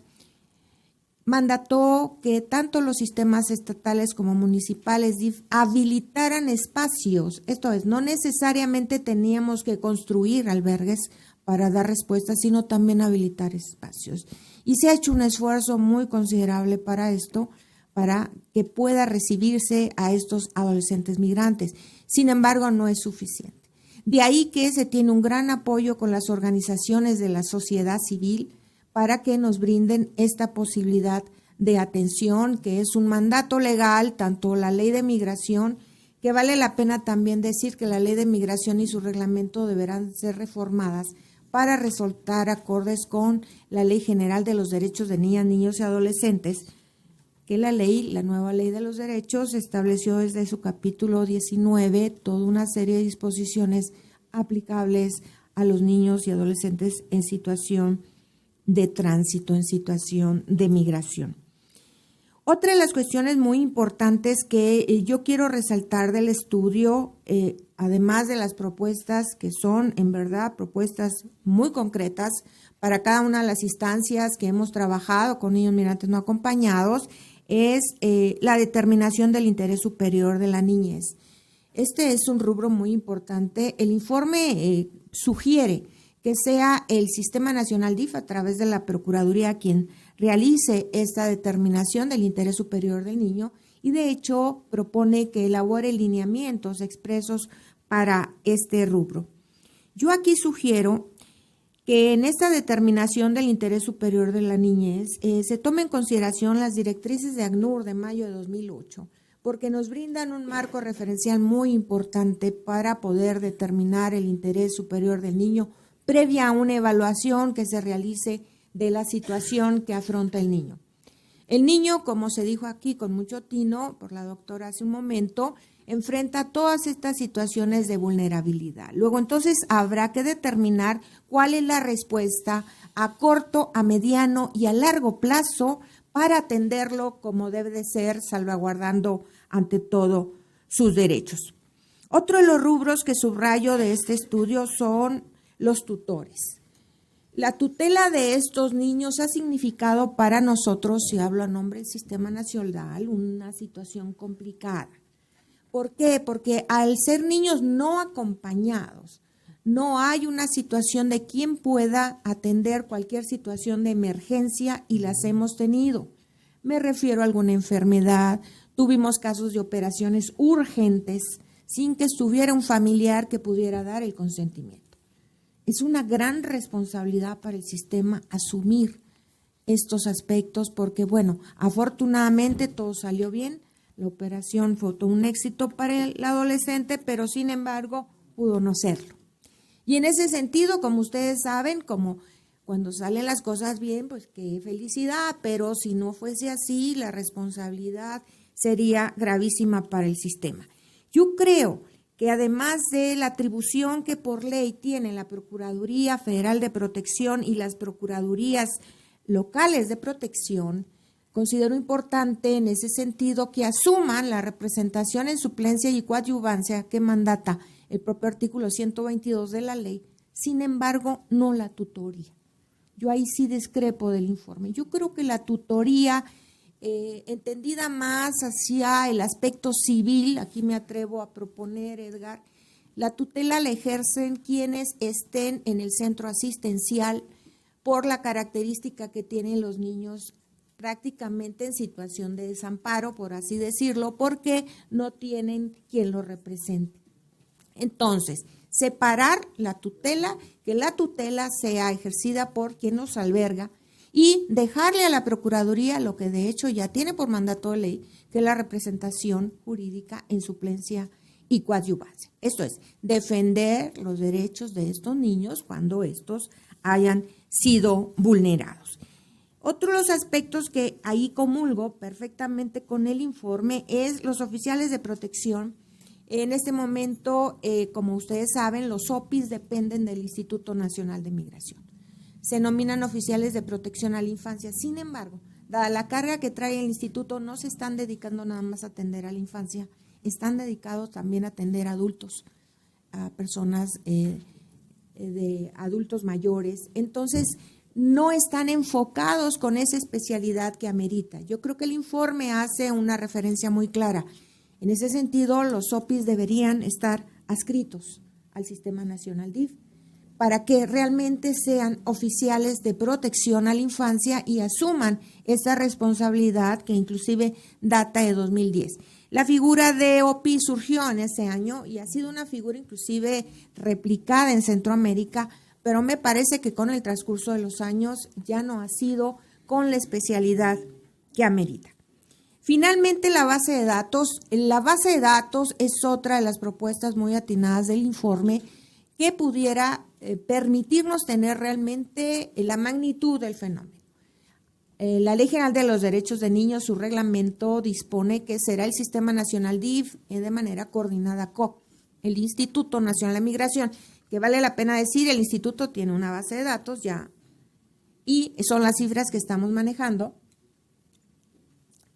mandató que tanto los sistemas estatales como municipales DIF habilitaran espacios. Esto es, no necesariamente teníamos que construir albergues para dar respuesta, sino también habilitar espacios. Y se ha hecho un esfuerzo muy considerable para esto, para que pueda recibirse a estos adolescentes migrantes. Sin embargo, no es suficiente. De ahí que se tiene un gran apoyo con las organizaciones de la sociedad civil para que nos brinden esta posibilidad de atención, que es un mandato legal, tanto la Ley de Migración, que vale la pena también decir que la Ley de Migración y su reglamento deberán ser reformadas para resultar acordes con la Ley General de los Derechos de Niñas, Niños y Adolescentes, que la nueva Ley de los Derechos estableció desde su capítulo 19 toda una serie de disposiciones aplicables a los niños y adolescentes en situación de tránsito, en situación de migración. Otra de las cuestiones muy importantes que yo quiero resaltar del estudio, además de las propuestas que son en verdad propuestas muy concretas para cada una de las instancias que hemos trabajado con niños migrantes no acompañados, es la determinación del interés superior de la niñez. Este es un rubro muy importante. El informe sugiere que sea el Sistema Nacional DIF a través de la Procuraduría quien realice esta determinación del interés superior del niño y de hecho propone que elabore lineamientos expresos para este rubro. Yo aquí sugiero que en esta determinación del interés superior de la niñez se tome en consideración las directrices de ACNUR de mayo de 2008, porque nos brindan un marco referencial muy importante para poder determinar el interés superior del niño previa a una evaluación que se realice de la situación que afronta el niño. El niño, como se dijo aquí con mucho tino por la doctora hace un momento, enfrenta todas estas situaciones de vulnerabilidad. Luego, entonces, habrá que determinar cuál es la respuesta a corto, a mediano y a largo plazo para atenderlo como debe de ser, salvaguardando ante todo sus derechos. Otro de los rubros que subrayo de este estudio son los tutores. La tutela de estos niños ha significado para nosotros, si hablo a nombre del Sistema Nacional, una situación complicada. ¿Por qué? Porque al ser niños no acompañados, no hay una situación de quien pueda atender cualquier situación de emergencia y las hemos tenido. Me refiero a alguna enfermedad, tuvimos casos de operaciones urgentes sin que estuviera un familiar que pudiera dar el consentimiento. Es una gran responsabilidad para el sistema asumir estos aspectos porque, bueno, afortunadamente todo salió bien. La operación fue todo un éxito para el adolescente, pero sin embargo pudo no serlo. Y en ese sentido, como ustedes saben, como Cuando salen las cosas bien, pues qué felicidad, pero si no fuese así, la responsabilidad sería gravísima para el sistema. Yo creo que además de la atribución que por ley tiene la Procuraduría Federal de Protección y las Procuradurías locales de protección, considero importante en ese sentido que asuman la representación en suplencia y coadyuvancia que mandata el propio artículo 122 de la ley, sin embargo, no la tutoría. Yo ahí sí discrepo del informe. Yo creo que la tutoría, entendida más hacia el aspecto civil, aquí me atrevo a proponer, Edgar, la tutela la ejercen quienes estén en el centro asistencial por la característica que tienen los niños prácticamente en situación de desamparo, por así decirlo, porque no tienen quien los represente. Entonces, separar la tutela, que la tutela sea ejercida por quien nos alberga y dejarle a la Procuraduría lo que de hecho ya tiene por mandato de ley, que es la representación jurídica en suplencia y coadyuvancia. Esto es, defender los derechos de estos niños cuando estos hayan sido vulnerados. Otro de los aspectos que ahí comulgo perfectamente con el informe es los oficiales de protección. En este momento, como ustedes saben, los OPIs dependen del Instituto Nacional de Migración. Se nominan oficiales de protección a la infancia. Sin embargo, dada la carga que trae el instituto, no se están dedicando nada más a atender a la infancia, están dedicados también a atender a adultos, a personas de adultos mayores. Entonces, no están enfocados con esa especialidad que amerita. Yo creo que el informe hace una referencia muy clara. En ese sentido, los OPIs deberían estar adscritos al Sistema Nacional DIF para que realmente sean oficiales de protección a la infancia y asuman esa responsabilidad que inclusive data de 2010. La figura de OPI surgió en ese año y ha sido una figura inclusive replicada en Centroamérica, pero me parece que con el transcurso de los años ya no ha sido con la especialidad que amerita. Finalmente, la base de datos. La base de datos es otra de las propuestas muy atinadas del informe que pudiera permitirnos tener realmente la magnitud del fenómeno. La Ley General de los Derechos de Niños, su reglamento dispone que será el Sistema Nacional DIF de manera coordinada con el Instituto Nacional de Migración, que vale la pena decir, el instituto tiene una base de datos ya y son las cifras que estamos manejando.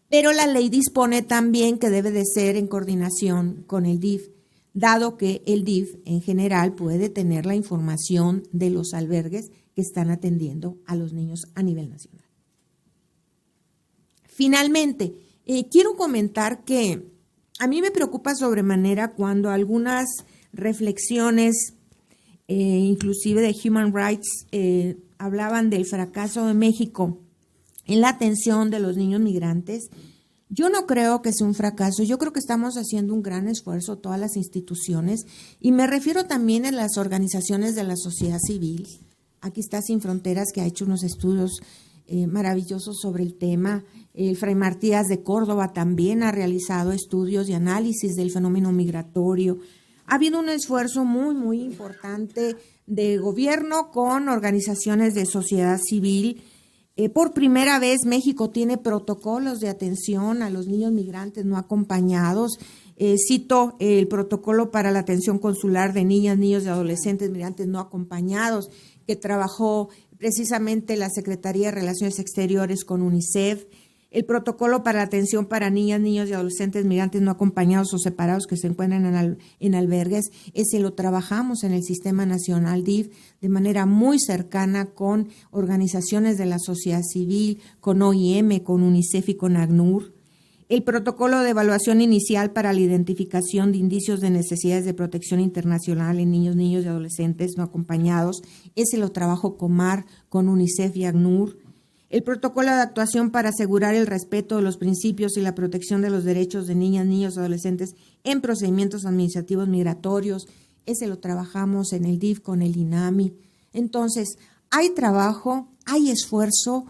Pero la ley dispone también que debe de ser en coordinación con el DIF, dado que el DIF en general puede tener la información de los albergues que están atendiendo a los niños a nivel nacional. Finalmente, quiero comentar que a mí me preocupa sobremanera cuando algunas reflexiones, inclusive de Human Rights, hablaban del fracaso de México en la atención de los niños migrantes. Yo no creo que sea un fracaso, yo creo que estamos haciendo un gran esfuerzo todas las instituciones y me refiero también a las organizaciones de la sociedad civil. Aquí está Sin Fronteras, que ha hecho unos estudios maravillosos sobre el tema. El Fray Martínez de Córdoba también ha realizado estudios y análisis del fenómeno migratorio. Ha habido un esfuerzo muy, muy importante de gobierno con organizaciones de sociedad civil. Por primera vez México tiene protocolos de atención a los niños migrantes no acompañados. Cito el protocolo para la atención consular de niñas, niños y adolescentes migrantes no acompañados, que trabajó precisamente la Secretaría de Relaciones Exteriores con UNICEF. El protocolo para la atención para niñas, niños y adolescentes migrantes no acompañados o separados que se encuentran en albergues, ese lo trabajamos en el Sistema Nacional DIF de manera muy cercana con organizaciones de la sociedad civil, con OIM, con UNICEF y con ACNUR. El protocolo de evaluación inicial para la identificación de indicios de necesidades de protección internacional en niños, niños y adolescentes no acompañados, ese lo trabajó COMAR con UNICEF y ACNUR. El protocolo de actuación para asegurar el respeto de los principios y la protección de los derechos de niñas, niños y adolescentes en procedimientos administrativos migratorios, ese lo trabajamos en el DIF con el INAMI. Entonces, hay trabajo, hay esfuerzo,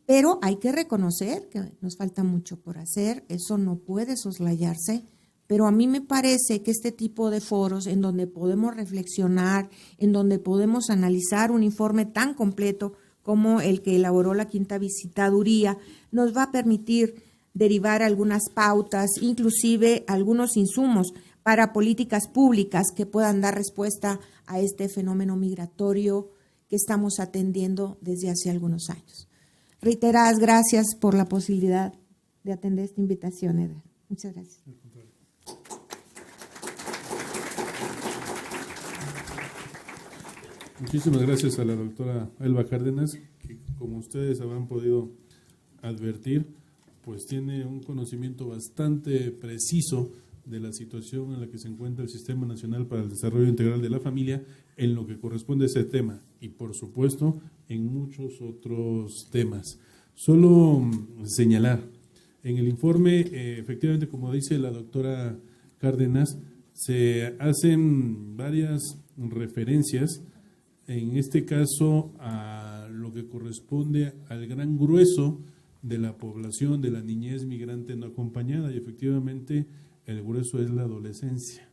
pero hay que reconocer que nos falta mucho por hacer, eso no puede soslayarse, pero a mí me parece que este tipo de foros en donde podemos reflexionar, en donde podemos analizar un informe tan completo como el que elaboró la quinta visitaduría, nos va a permitir derivar algunas pautas, inclusive algunos insumos para políticas públicas que puedan dar respuesta a este fenómeno migratorio que estamos atendiendo desde hace algunos años. Reiteradas gracias por la posibilidad de atender esta invitación, Edgar. Muchas gracias. Muchísimas gracias a la doctora Elba Cárdenas, que como ustedes habrán podido advertir, pues tiene un conocimiento bastante preciso de la situación en la que se encuentra el Sistema Nacional para el Desarrollo Integral de la Familia en lo que corresponde a ese tema y, por supuesto, en muchos otros temas. Solo señalar, en el informe, efectivamente, como dice la doctora Cárdenas, se hacen varias referencias, en este caso, a lo que corresponde al gran grueso de la población de la niñez migrante no acompañada, y efectivamente el grueso es la adolescencia.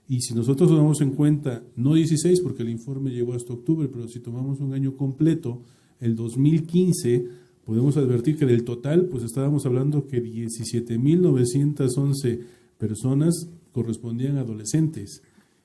Y si nosotros tomamos en cuenta, no 16, porque el informe llegó hasta octubre, pero si tomamos un año completo, el 2015, podemos advertir que del total, pues estábamos hablando que 17.911 personas correspondían a adolescentes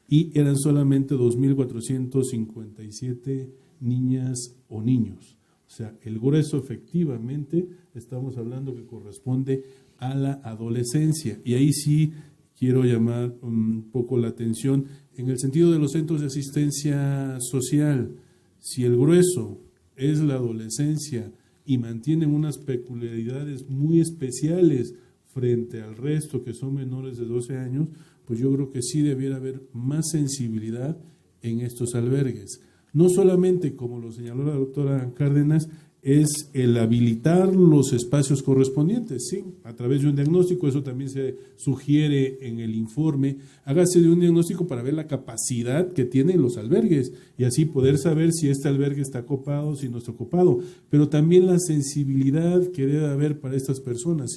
y eran solamente 2.457 niñas o niños. O sea, el grueso efectivamente estamos hablando que corresponde a la adolescencia. Y ahí sí quiero llamar un poco la atención en el sentido de los centros de asistencia social. Si el grueso es la adolescencia y mantienen unas peculiaridades muy especiales frente al resto que son menores de 12 años, pues yo creo que sí debiera haber más sensibilidad en estos albergues. No solamente, como lo señaló la doctora Cárdenas, es el habilitar los espacios correspondientes, sí, a través de un diagnóstico, eso también se sugiere en el informe, hágase de un diagnóstico para ver la capacidad que tienen los albergues y así poder saber si este albergue está copado, si no está copado, pero también la sensibilidad que debe haber para estas personas.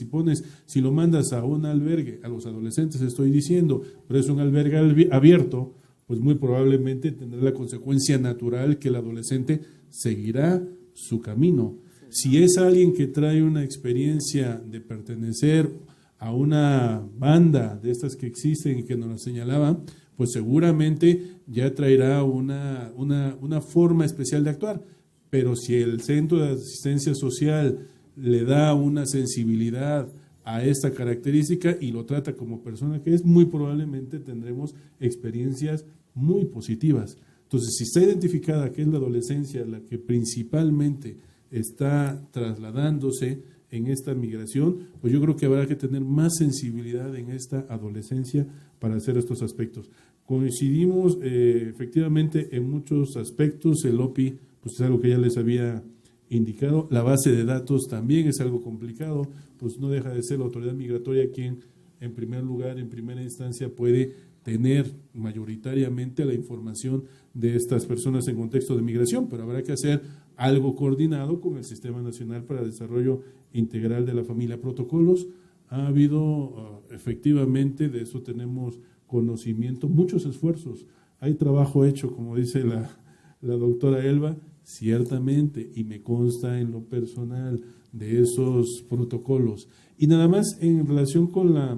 Si lo mandas a un albergue, a los adolescentes estoy diciendo, pero es un albergue abierto, pues muy probablemente tendrá la consecuencia natural que el adolescente seguirá su camino. Si es alguien que trae una experiencia de pertenecer a una banda de estas que existen y que nos la señalaban, pues seguramente ya traerá una forma especial de actuar. Pero si el centro de asistencia social le da una sensibilidad a esta característica y lo trata como persona que es, muy probablemente tendremos experiencias muy positivas. Entonces, si está identificada que es la adolescencia la que principalmente está trasladándose en esta migración, pues yo creo que habrá que tener más sensibilidad en esta adolescencia para hacer estos aspectos. Coincidimos efectivamente en muchos aspectos, el OPI pues es algo que ya les había indicado, la base de datos también es algo complicado, pues no deja de ser la autoridad migratoria quien en primer lugar, en primera instancia puede tener mayoritariamente la información de estas personas en contexto de migración, pero habrá que hacer algo coordinado con el Sistema Nacional para el Desarrollo Integral de la Familia. Protocolos, ha habido efectivamente, de eso tenemos conocimiento, muchos esfuerzos, hay trabajo hecho, como dice la doctora Elba, ciertamente, y me consta en lo personal de esos protocolos. Y nada más en relación con la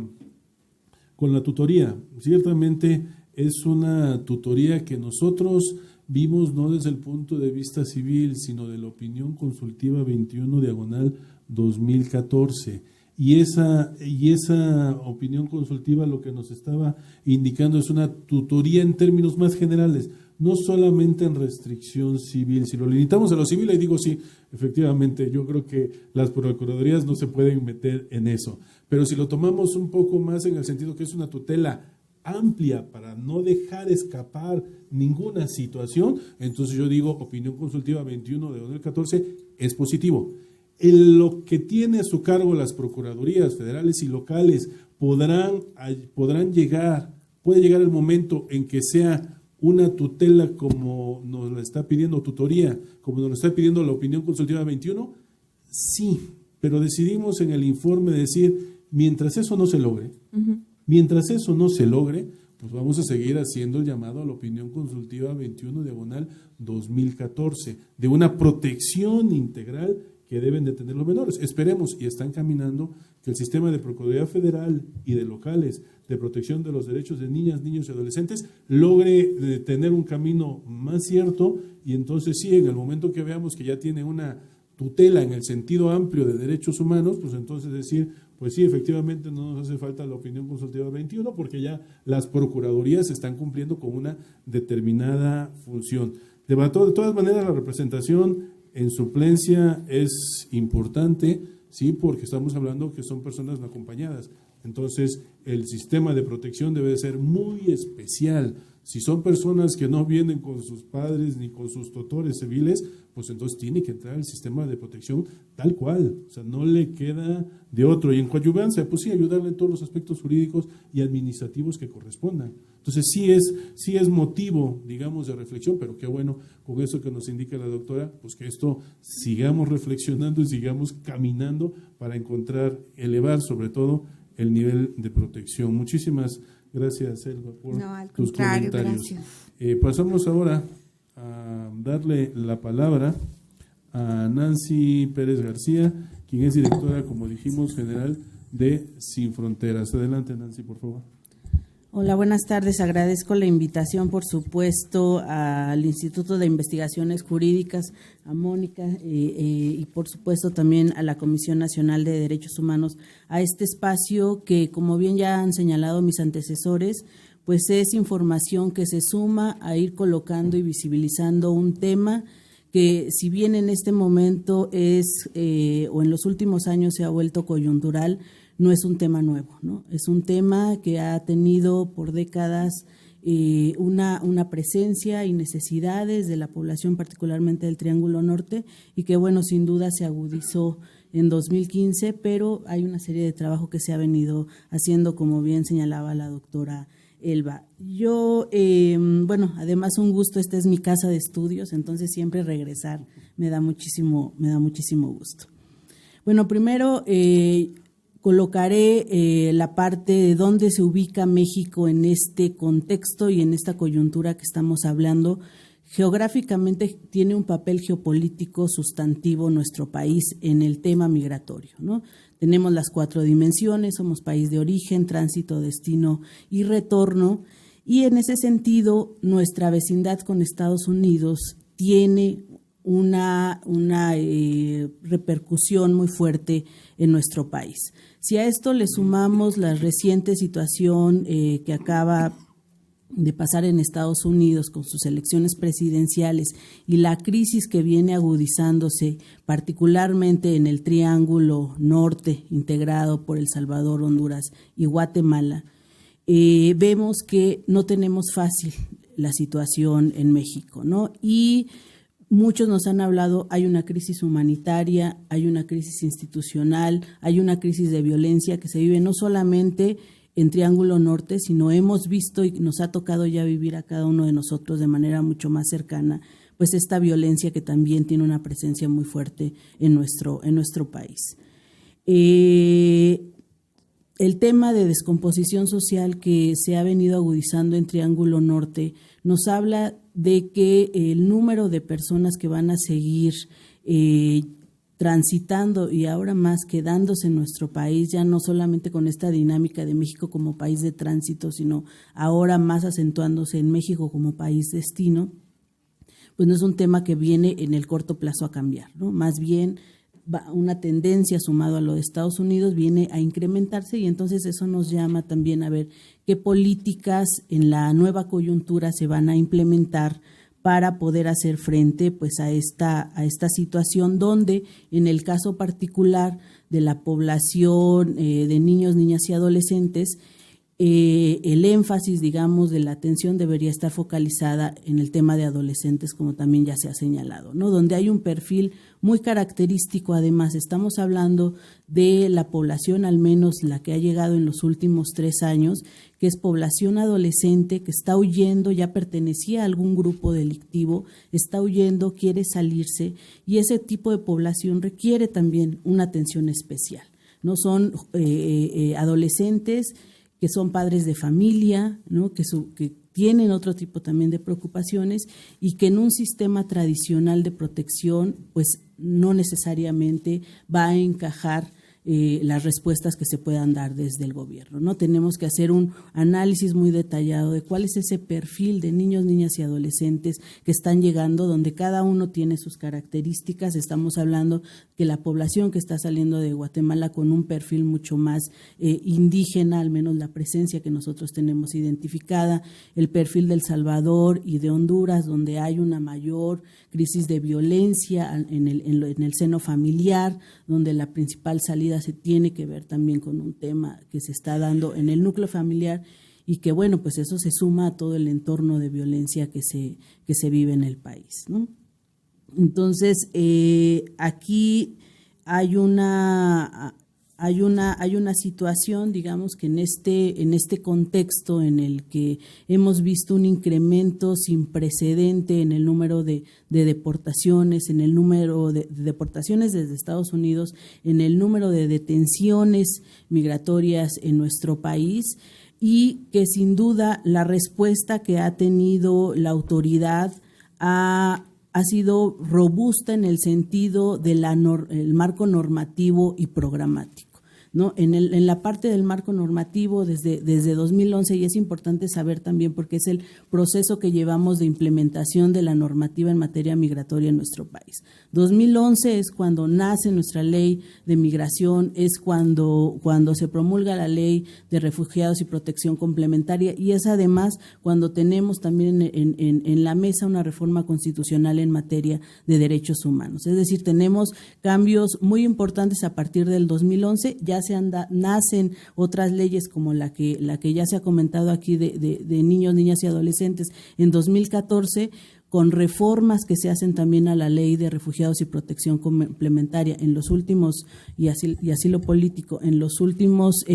tutoría, ciertamente es una tutoría que nosotros vimos no desde el punto de vista civil, sino de la opinión consultiva 21/2014. Y esa opinión consultiva lo que nos estaba indicando es una tutoría en términos más generales, no solamente en restricción civil. Si lo limitamos a lo civil, ahí digo sí, efectivamente, yo creo que las procuradurías no se pueden meter en eso. Pero si lo tomamos un poco más en el sentido que es una tutela amplia para no dejar escapar ninguna situación, entonces yo digo opinión consultiva 21/2014 es positivo. Lo que tiene a su cargo las procuradurías federales y locales puede llegar el momento en que sea una tutela como nos la está pidiendo, tutoría, como nos la está pidiendo la opinión consultiva 21, sí, pero decidimos en el informe decir, mientras eso no se logre, Mientras eso no se logre, pues vamos a seguir haciendo el llamado a la opinión consultiva 21/2014 de una protección integral que deben de tener los menores. Esperemos, y están caminando, que el sistema de Procuraduría Federal y de locales de protección de los derechos de niñas, niños y adolescentes logre tener un camino más cierto, y entonces sí, en el momento que veamos que ya tiene una tutela en el sentido amplio de derechos humanos, pues entonces decir, pues sí, efectivamente no nos hace falta la opinión consultiva 21 porque ya las procuradurías están cumpliendo con una determinada función. De todas maneras, la representación en suplencia es importante, sí, porque estamos hablando que son personas no acompañadas. Entonces, el sistema de protección debe ser muy especial. Si son personas que no vienen con sus padres ni con sus tutores civiles, pues entonces tiene que entrar el sistema de protección tal cual. O sea, no le queda de otro. Y en coadyuvancia, pues sí, ayudarle en todos los aspectos jurídicos y administrativos que correspondan. Entonces, sí es motivo, digamos, de reflexión, pero qué bueno con eso que nos indica la doctora, pues que esto sigamos reflexionando y sigamos caminando para elevar sobre todo el nivel de protección. Muchísimas gracias, Elba, por tus comentarios. Pasamos ahora a darle la palabra a Nancy Pérez García, quien es directora, como dijimos, general de Sin Fronteras. Adelante, Nancy, por favor. Hola, buenas tardes. Agradezco la invitación, por supuesto, al Instituto de Investigaciones Jurídicas, a Mónica y por supuesto también a la Comisión Nacional de Derechos Humanos, a este espacio que, como bien ya han señalado mis antecesores, pues es información que se suma a ir colocando y visibilizando un tema que, si bien en este momento es o en los últimos años se ha vuelto coyuntural, no es un tema nuevo, ¿no? Es un tema que ha tenido por décadas una presencia y necesidades de la población, particularmente del Triángulo Norte, y que, bueno, sin duda se agudizó en 2015, pero hay una serie de trabajo que se ha venido haciendo, como bien señalaba la doctora Elba. Yo, además un gusto, esta es mi casa de estudios, entonces siempre regresar me da muchísimo gusto. Bueno, primero colocaré la parte de dónde se ubica México en este contexto y en esta coyuntura que estamos hablando. Geográficamente tiene un papel geopolítico sustantivo nuestro país en el tema migratorio, ¿no? Tenemos las 4 dimensiones, somos país de origen, tránsito, destino y retorno, y en ese sentido nuestra vecindad con Estados Unidos tiene una repercusión muy fuerte en nuestro país. Si a esto le sumamos la reciente situación que acaba de pasar en Estados Unidos con sus elecciones presidenciales y la crisis que viene agudizándose, particularmente en el Triángulo Norte, integrado por El Salvador, Honduras y Guatemala, vemos que no tenemos fácil la situación en México, ¿no? Y muchos nos han hablado, hay una crisis humanitaria, hay una crisis institucional, hay una crisis de violencia que se vive no solamente en Triángulo Norte, sino hemos visto y nos ha tocado ya vivir a cada uno de nosotros de manera mucho más cercana, pues esta violencia que también tiene una presencia muy fuerte en nuestro país. El tema de descomposición social que se ha venido agudizando en Triángulo Norte nos habla de que el número de personas que van a seguir transitando y ahora más quedándose en nuestro país, ya no solamente con esta dinámica de México como país de tránsito, sino ahora más acentuándose en México como país destino, pues no es un tema que viene en el corto plazo a cambiar, ¿no? Más bien una tendencia sumado a lo de Estados Unidos viene a incrementarse, y entonces eso nos llama también a ver qué políticas en la nueva coyuntura se van a implementar para poder hacer frente pues a esta situación, donde en el caso particular de la población de niños, niñas y adolescentes, el énfasis, digamos, de la atención debería estar focalizada en el tema de adolescentes, como también ya se ha señalado, ¿no? Donde hay un perfil muy característico. Además, estamos hablando de la población, al menos la que ha llegado en los últimos 3 años, que es población adolescente que está huyendo, ya pertenecía a algún grupo delictivo, está huyendo, quiere salirse, y ese tipo de población requiere también una atención especial, ¿no? Son adolescentes que son padres de familia, ¿no? que tienen otro tipo también de preocupaciones y que en un sistema tradicional de protección pues no necesariamente va a encajar las respuestas que se puedan dar desde el gobierno, ¿no? Tenemos que hacer un análisis muy detallado de cuál es ese perfil de niños, niñas y adolescentes que están llegando, donde cada uno tiene sus características. Estamos hablando que la población que está saliendo de Guatemala con un perfil mucho más indígena, al menos la presencia que nosotros tenemos identificada, el perfil de El Salvador y de Honduras, donde hay una mayor crisis de violencia en el seno familiar, donde la principal salida se tiene que ver también con un tema que se está dando en el núcleo familiar y que, bueno, pues eso se suma a todo el entorno de violencia que se vive en el país, ¿no? Entonces, aquí hay una situación, digamos, que en este contexto en el que hemos visto un incremento sin precedente en el número de deportaciones, en el número de deportaciones desde Estados Unidos, en el número de detenciones migratorias en nuestro país, y que sin duda la respuesta que ha tenido la autoridad ha sido robusta en el sentido del marco normativo y programático, ¿no? En la parte del marco normativo desde 2011, y es importante saber también porque es el proceso que llevamos de implementación de la normativa en materia migratoria en nuestro país. 2011 es cuando nace nuestra ley de migración, es cuando se promulga la ley de refugiados y protección complementaria, y es además cuando tenemos también en la mesa una reforma constitucional en materia de derechos humanos. Es decir, tenemos cambios muy importantes a partir del 2011, ya nacen otras leyes como la que ya se ha comentado aquí de niños, niñas y adolescentes en 2014, con reformas que se hacen también a la ley de refugiados y protección complementaria en los últimos, y asilo político en los últimos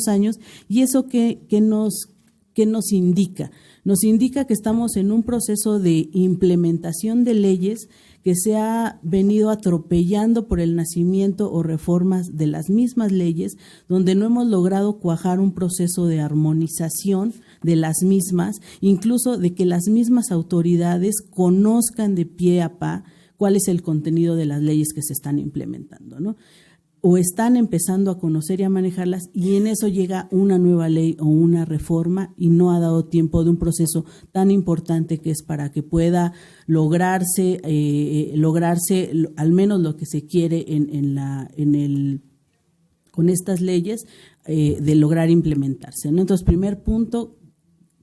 años. ¿Y eso qué nos indica? Nos indica que estamos en un proceso de implementación de leyes que se ha venido atropellando por el nacimiento o reformas de las mismas leyes, donde no hemos logrado cuajar un proceso de armonización de las mismas, incluso de que las mismas autoridades conozcan de pie a pa cuál es el contenido de las leyes que se están implementando, ¿no? O están empezando a conocer y a manejarlas, y en eso llega una nueva ley o una reforma y no ha dado tiempo de un proceso tan importante que es para que pueda lograrse al menos lo que se quiere con estas leyes, de lograr implementarse, ¿no? Entonces, primer punto,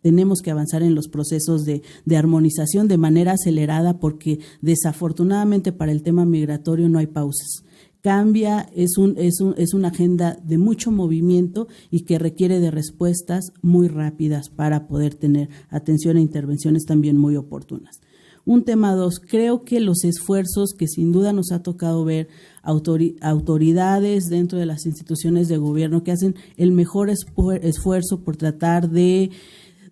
tenemos que avanzar en los procesos de armonización de manera acelerada, porque desafortunadamente para el tema migratorio no hay pausas. Cambia, es una agenda de mucho movimiento y que requiere de respuestas muy rápidas para poder tener atención e intervenciones también muy oportunas. Un tema 2, creo que los esfuerzos que sin duda nos ha tocado ver autoridades dentro de las instituciones de gobierno que hacen el mejor esfuerzo por tratar de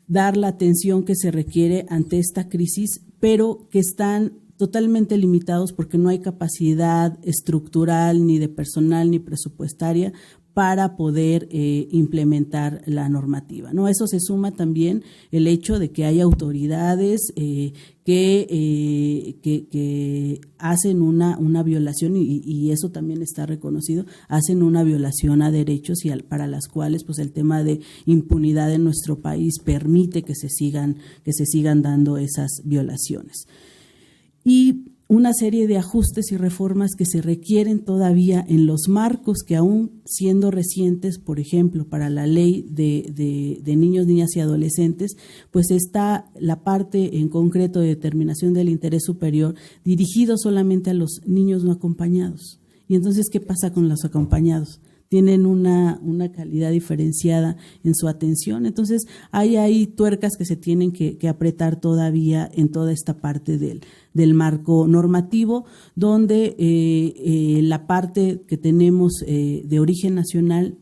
dar la atención que se requiere ante esta crisis, pero que están totalmente limitados porque no hay capacidad estructural, ni de personal, ni presupuestaria para poder implementar la normativa, ¿no? Eso se suma también el hecho de que hay autoridades que hacen una violación, y eso también está reconocido, hacen una violación a derechos y para las cuales pues el tema de impunidad en nuestro país permite que se sigan dando esas violaciones. Y una serie de ajustes y reformas que se requieren todavía en los marcos que, aún siendo recientes, por ejemplo, para la ley de niños, niñas y adolescentes, pues está la parte en concreto de determinación del interés superior dirigido solamente a los niños no acompañados. Y entonces, ¿qué pasa con los acompañados? Tienen una calidad diferenciada en su atención. Entonces, hay tuercas que se tienen que apretar todavía en toda esta parte del marco normativo, donde la parte que tenemos de origen nacional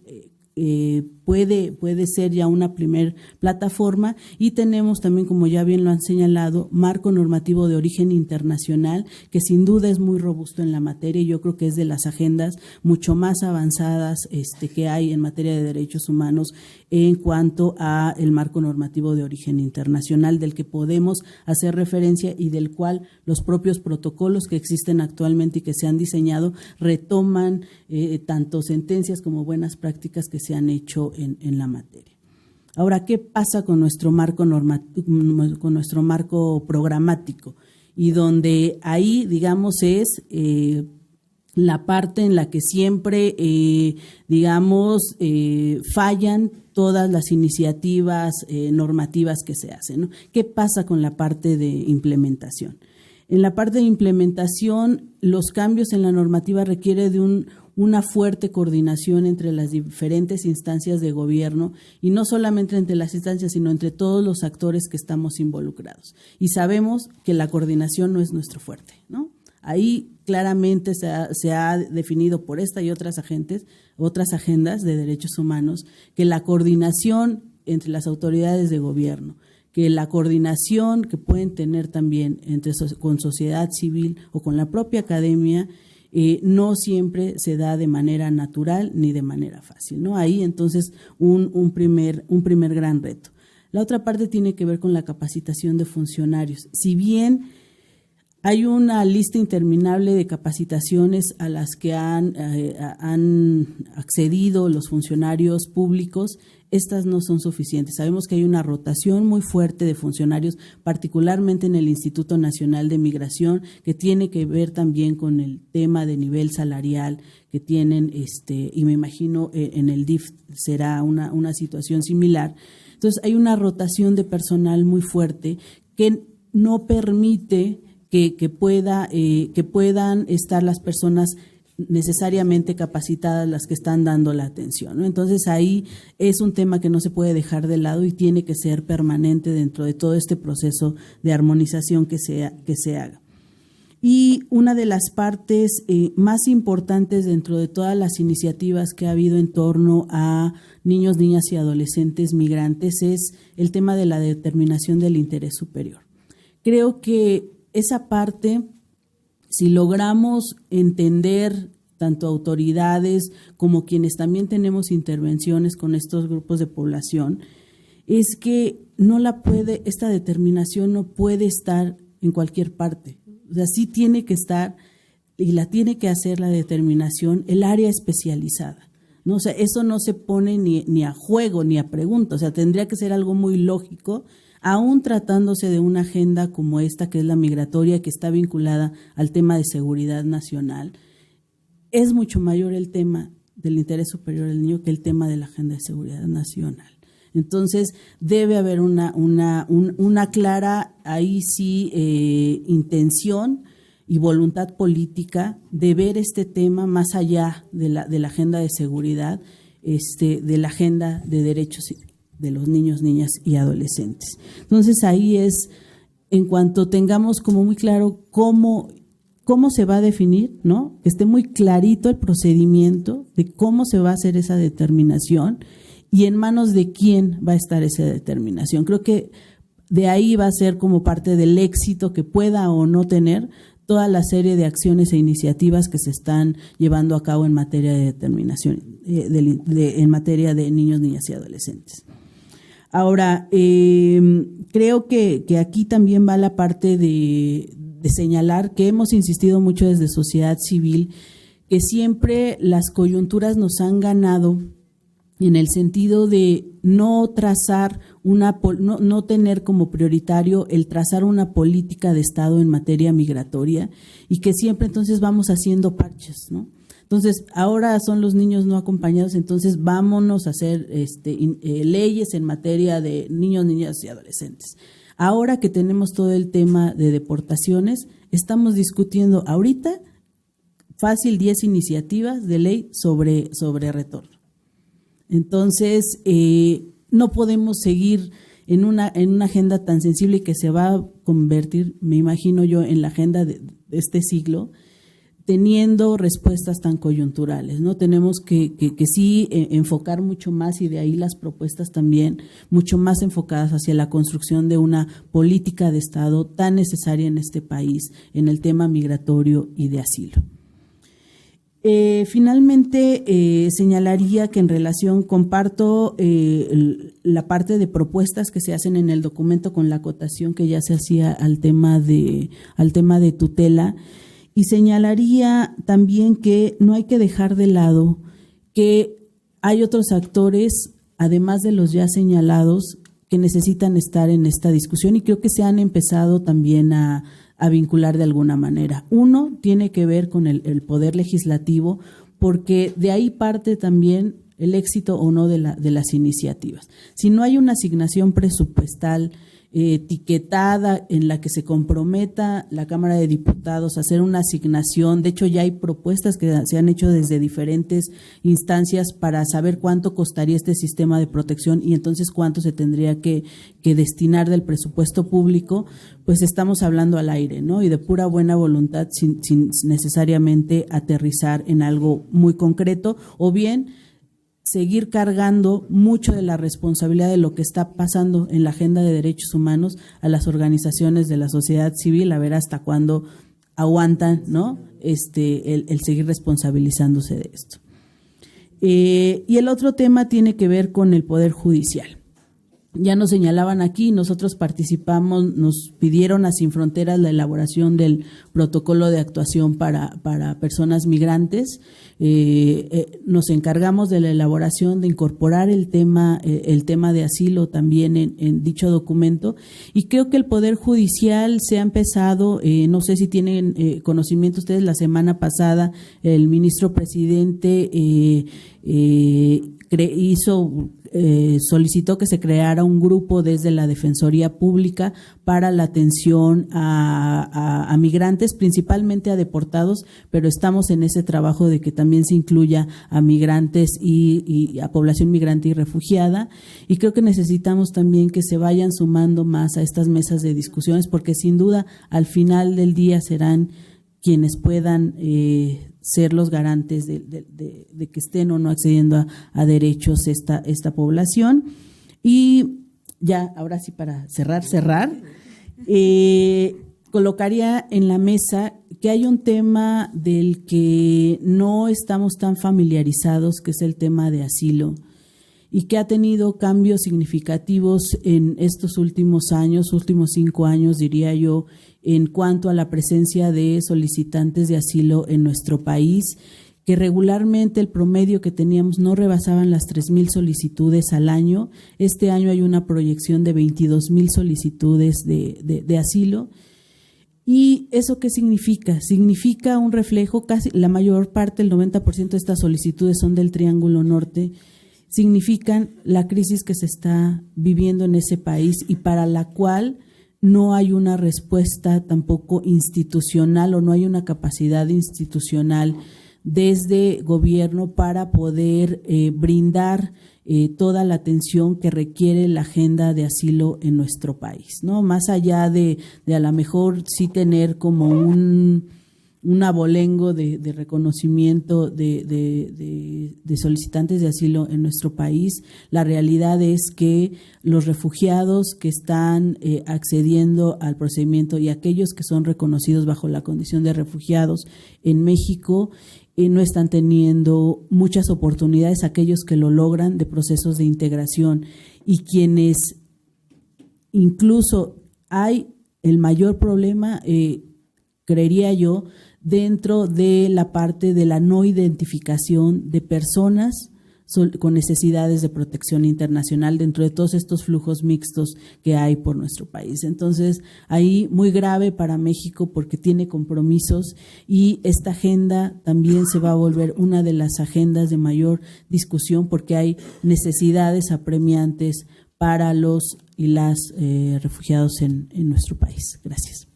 puede ser ya una primer plataforma, y tenemos también, como ya bien lo han señalado, marco normativo de origen internacional, que sin duda es muy robusto en la materia, y yo creo que es de las agendas mucho más avanzadas que hay en materia de derechos humanos en cuanto a el marco normativo de origen internacional, del que podemos hacer referencia y del cual los propios protocolos que existen actualmente y que se han diseñado retoman tanto sentencias como buenas prácticas que se han hecho en la materia. Ahora, ¿qué pasa con nuestro marco programático? Y donde ahí, digamos, es la parte en la que siempre, fallan todas las iniciativas normativas que se hacen, ¿no? ¿Qué pasa con la parte de implementación? En la parte de implementación, los cambios en la normativa requieren de una fuerte coordinación entre las diferentes instancias de gobierno, y no solamente entre las instancias, sino entre todos los actores que estamos involucrados. Y sabemos que la coordinación no es nuestro fuerte, ¿no? Ahí claramente se ha definido por esta y otras agendas de derechos humanos que la coordinación entre las autoridades de gobierno, que la coordinación que pueden tener también con sociedad civil o con la propia academia, no siempre se da de manera natural ni de manera fácil, ¿no? Ahí entonces un primer gran reto. La otra parte tiene que ver con la capacitación de funcionarios. Si bien hay una lista interminable de capacitaciones a las que han accedido los funcionarios públicos, estas no son suficientes. Sabemos que hay una rotación muy fuerte de funcionarios, particularmente en el Instituto Nacional de Migración, que tiene que ver también con el tema de nivel salarial que tienen, y me imagino en el DIF será una situación similar. Entonces, hay una rotación de personal muy fuerte que no permite que puedan estar las personas necesariamente capacitadas las que están dando la atención, ¿no? Entonces ahí es un tema que no se puede dejar de lado y tiene que ser permanente dentro de todo este proceso de armonización que se haga. Y una de las partes más importantes dentro de todas las iniciativas que ha habido en torno a niños, niñas y adolescentes migrantes es el tema de la determinación del interés superior. Creo que esa parte, si logramos entender tanto autoridades como quienes también tenemos intervenciones con estos grupos de población, es que esta determinación no puede estar en cualquier parte. O sea, sí tiene que estar y la tiene que hacer la determinación el área especializada, ¿no? O sea, eso no se pone ni a juego ni a pregunta, o sea, tendría que ser algo muy lógico, aún tratándose de una agenda como esta, que es la migratoria, que está vinculada al tema de seguridad nacional. Es mucho mayor el tema del interés superior del niño que el tema de la agenda de seguridad nacional. Entonces, debe haber una clara, ahí sí, intención y voluntad política de ver este tema más allá de la agenda de seguridad, de la agenda de derechos de los niños, niñas y adolescentes. Entonces, ahí es, en cuanto tengamos como muy claro cómo se va a definir, ¿no? Que esté muy clarito el procedimiento de cómo se va a hacer esa determinación y en manos de quién va a estar esa determinación. Creo que de ahí va a ser como parte del éxito que pueda o no tener toda la serie de acciones e iniciativas que se están llevando a cabo en materia de determinación, en materia de niños, niñas y adolescentes. Ahora, creo que aquí también va la parte de señalar que hemos insistido mucho desde sociedad civil, que siempre las coyunturas nos han ganado en el sentido de no trazar no tener como prioritario el trazar una política de Estado en materia migratoria, y que siempre entonces vamos haciendo parches, ¿no? Entonces, ahora son los niños no acompañados, entonces vámonos a hacer leyes en materia de niños, niñas y adolescentes. Ahora que tenemos todo el tema de deportaciones, estamos discutiendo ahorita fácil 10 iniciativas de ley sobre retorno. Entonces, no podemos seguir en una agenda tan sensible y que se va a convertir, me imagino yo, en la agenda de este siglo, teniendo respuestas tan coyunturales, ¿no? Tenemos que sí enfocar mucho más, y de ahí las propuestas también mucho más enfocadas hacia la construcción de una política de Estado tan necesaria en este país en el tema migratorio y de asilo. Finalmente, señalaría que en relación, comparto la parte de propuestas que se hacen en el documento con la acotación que ya se hacía al tema de tutela, y señalaría también que no hay que dejar de lado que hay otros actores, además de los ya señalados, que necesitan estar en esta discusión, y creo que se han empezado también a vincular de alguna manera. Uno tiene que ver con el poder legislativo, porque de ahí parte también el éxito o no de las iniciativas. Si no hay una asignación presupuestal etiquetada en la que se comprometa la Cámara de Diputados a hacer una asignación, de hecho ya hay propuestas que se han hecho desde diferentes instancias para saber cuánto costaría este sistema de protección y entonces cuánto se tendría que destinar del presupuesto público, pues estamos hablando al aire, ¿no? Y de pura buena voluntad sin necesariamente aterrizar en algo muy concreto, o bien seguir cargando mucho de la responsabilidad de lo que está pasando en la agenda de derechos humanos a las organizaciones de la sociedad civil, a ver hasta cuándo aguantan, ¿no? El seguir responsabilizándose de esto. Y el otro tema tiene que ver con el Poder Judicial. Ya nos señalaban aquí, nosotros participamos, nos pidieron a Sin Fronteras la elaboración del protocolo de actuación para personas migrantes. Nos encargamos de la elaboración, de incorporar el tema de asilo también en dicho documento, y creo que el Poder Judicial se ha empezado, no sé si tienen conocimiento ustedes, la semana pasada el ministro presidente solicitó que se creara un grupo desde la Defensoría Pública para la atención a migrantes, principalmente a deportados, pero estamos en ese trabajo de que también se incluya a migrantes y a población migrante y refugiada, y creo que necesitamos también que se vayan sumando más a estas mesas de discusiones, porque sin duda al final del día serán quienes puedan ser los garantes de que estén o no accediendo a derechos esta población. Y ya, ahora sí, para cerrar, colocaría en la mesa que hay un tema del que no estamos tan familiarizados, que es el tema de asilo, y que ha tenido cambios significativos en estos últimos 5 años, diría yo, en cuanto a la presencia de solicitantes de asilo en nuestro país, que regularmente el promedio que teníamos no rebasaban las 3,000 solicitudes al año. Este año hay una proyección de 22,000 solicitudes de asilo. ¿Y eso qué significa? Significa un reflejo, casi la mayor parte, el 90% de estas solicitudes son del Triángulo Norte, significan la crisis que se está viviendo en ese país y para la cual no hay una respuesta tampoco institucional, o no hay una capacidad institucional desde gobierno para poder brindar toda la atención que requiere la agenda de asilo en nuestro país, ¿no? Más allá de a lo mejor sí tener como un abolengo de reconocimiento de solicitantes de asilo en nuestro país, la realidad es que los refugiados que están accediendo al procedimiento y aquellos que son reconocidos bajo la condición de refugiados en México no están teniendo muchas oportunidades, aquellos que lo logran, de procesos de integración, y quienes incluso hay el mayor problema, creería yo, dentro de la parte de la no identificación de personas con necesidades de protección internacional dentro de todos estos flujos mixtos que hay por nuestro país. Entonces, ahí muy grave para México, porque tiene compromisos, y esta agenda también se va a volver una de las agendas de mayor discusión, porque hay necesidades apremiantes para los y las refugiados en nuestro país. Gracias.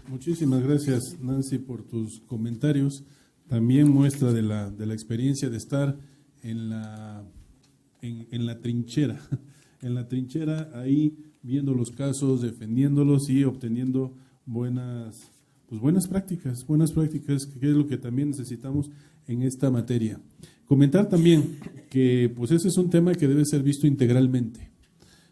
Muchísimas gracias, Nancy, por tus comentarios. También muestra de la experiencia de estar en la trinchera, en la trinchera, ahí viendo los casos, defendiéndolos y obteniendo buenas prácticas, que es lo que también necesitamos en esta materia. Comentar también que pues ese es un tema que debe ser visto integralmente.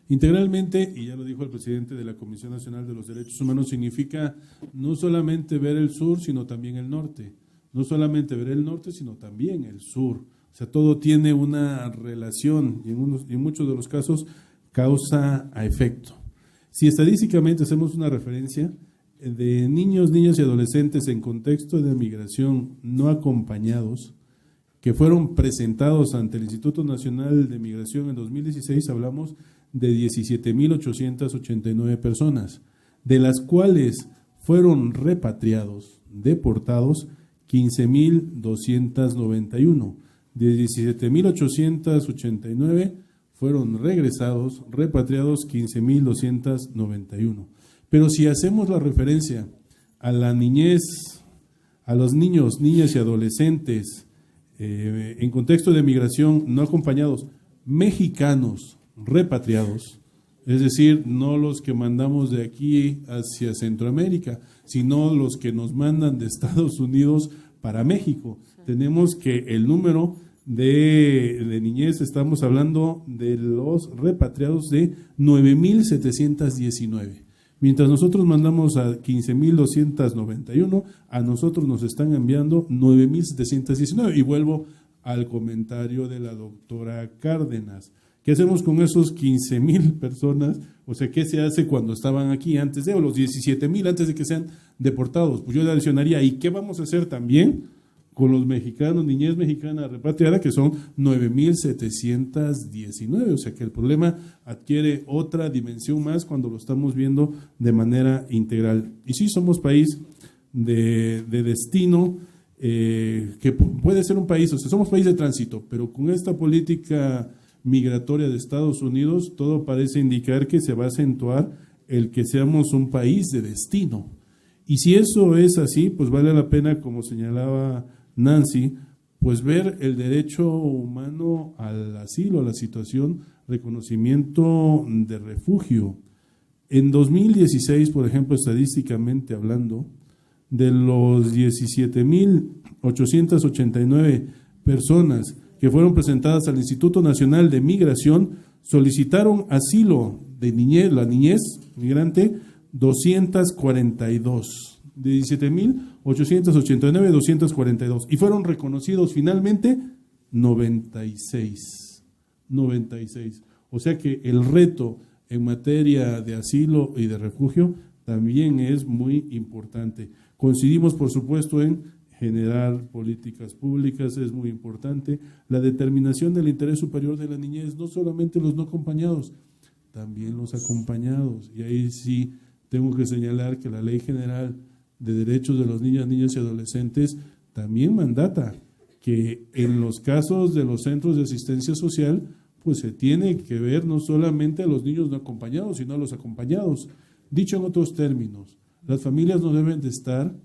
Integralmente, y ya lo dijo el presidente de la Comisión Nacional de los Derechos Humanos, significa no solamente ver el sur, sino también el norte. No solamente ver el norte, sino también el sur. O sea, todo tiene una relación y en muchos de los casos causa a efecto. Si estadísticamente hacemos una referencia de niños, niñas y adolescentes en contexto de migración no acompañados, que fueron presentados ante el Instituto Nacional de Migración en 2016, hablamos de 17,889 personas, de las cuales fueron repatriados, deportados, 15,291. De 17,889 fueron regresados, repatriados, 15,291. Pero si hacemos la referencia a la niñez, a los niños, niñas y adolescentes en contexto de migración no acompañados, mexicanos repatriados, es decir, no los que mandamos de aquí hacia Centroamérica, sino los que nos mandan de Estados Unidos para México. Tenemos que el número de niñez, estamos hablando de los repatriados de 9,719. Mientras nosotros mandamos a 15,291, a nosotros nos están enviando 9,719. Y vuelvo al comentario de la doctora Cárdenas. ¿Qué hacemos con esos 15,000 personas? O sea, ¿qué se hace cuando estaban aquí antes de, o los 17,000 antes de que sean deportados? Pues yo le adicionaría, ¿y qué vamos a hacer también con los mexicanos, niñez mexicana repatriada, que son 9,719? O sea que el problema adquiere otra dimensión más cuando lo estamos viendo de manera integral. Y sí, somos país de destino, que puede ser un país, o sea, somos país de tránsito, pero con esta política migratoria de Estados Unidos, todo parece indicar que se va a acentuar el que seamos un país de destino. Y si eso es así, pues vale la pena, como señalaba Nancy, pues ver el derecho humano al asilo, a la situación, reconocimiento de refugio. En 2016, por ejemplo, estadísticamente hablando, de los 17,889 personas que fueron presentadas al Instituto Nacional de Migración, solicitaron asilo de niñez, la niñez migrante, 242. De 17,889, 242. Y fueron reconocidos finalmente 96. O sea que el reto en materia de asilo y de refugio también es muy importante. Coincidimos, por supuesto, en generar políticas públicas, es muy importante. La determinación del interés superior de la niñez, no solamente los no acompañados, también los acompañados. Y ahí sí tengo que señalar que la Ley General de Derechos de los Niños, Niñas y Adolescentes también mandata que en los casos de los centros de asistencia social, pues se tiene que ver no solamente a los niños no acompañados, sino a los acompañados. Dicho en otros términos, las familias no deben de estar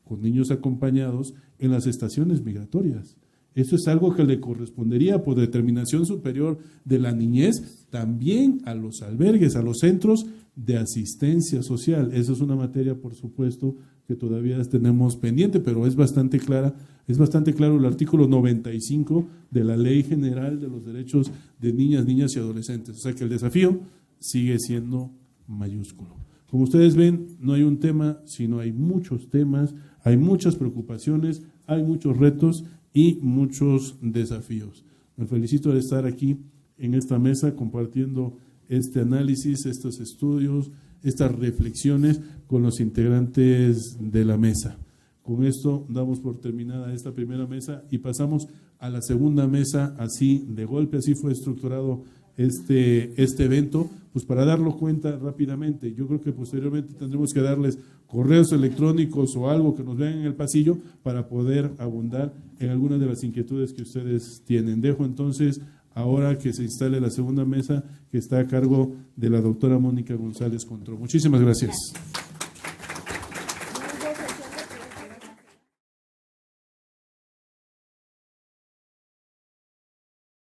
con niños acompañados en las estaciones migratorias. Eso es algo que le correspondería por determinación superior de la niñez también a los albergues, a los centros de asistencia social. Eso es una materia, por supuesto, que todavía tenemos pendiente, pero es bastante claro el artículo 95 de la Ley General de los Derechos de Niñas, Niñas y Adolescentes. O sea que el desafío sigue siendo mayúsculo. Como ustedes ven, no hay un tema, sino hay muchos temas, hay muchas preocupaciones, hay muchos retos y muchos desafíos. Me felicito de estar aquí en esta mesa compartiendo este análisis, estos estudios, estas reflexiones con los integrantes de la mesa. Con esto damos por terminada esta primera mesa y pasamos a la segunda mesa, así de golpe, así fue estructurado este evento, pues para darlo cuenta rápidamente. Yo creo que posteriormente tendremos que darles correos electrónicos o algo que nos vean en el pasillo para poder abundar en algunas de las inquietudes que ustedes tienen. Dejo entonces ahora que se instale la segunda mesa, que está a cargo de la doctora Mónica González Contró. Muchísimas gracias.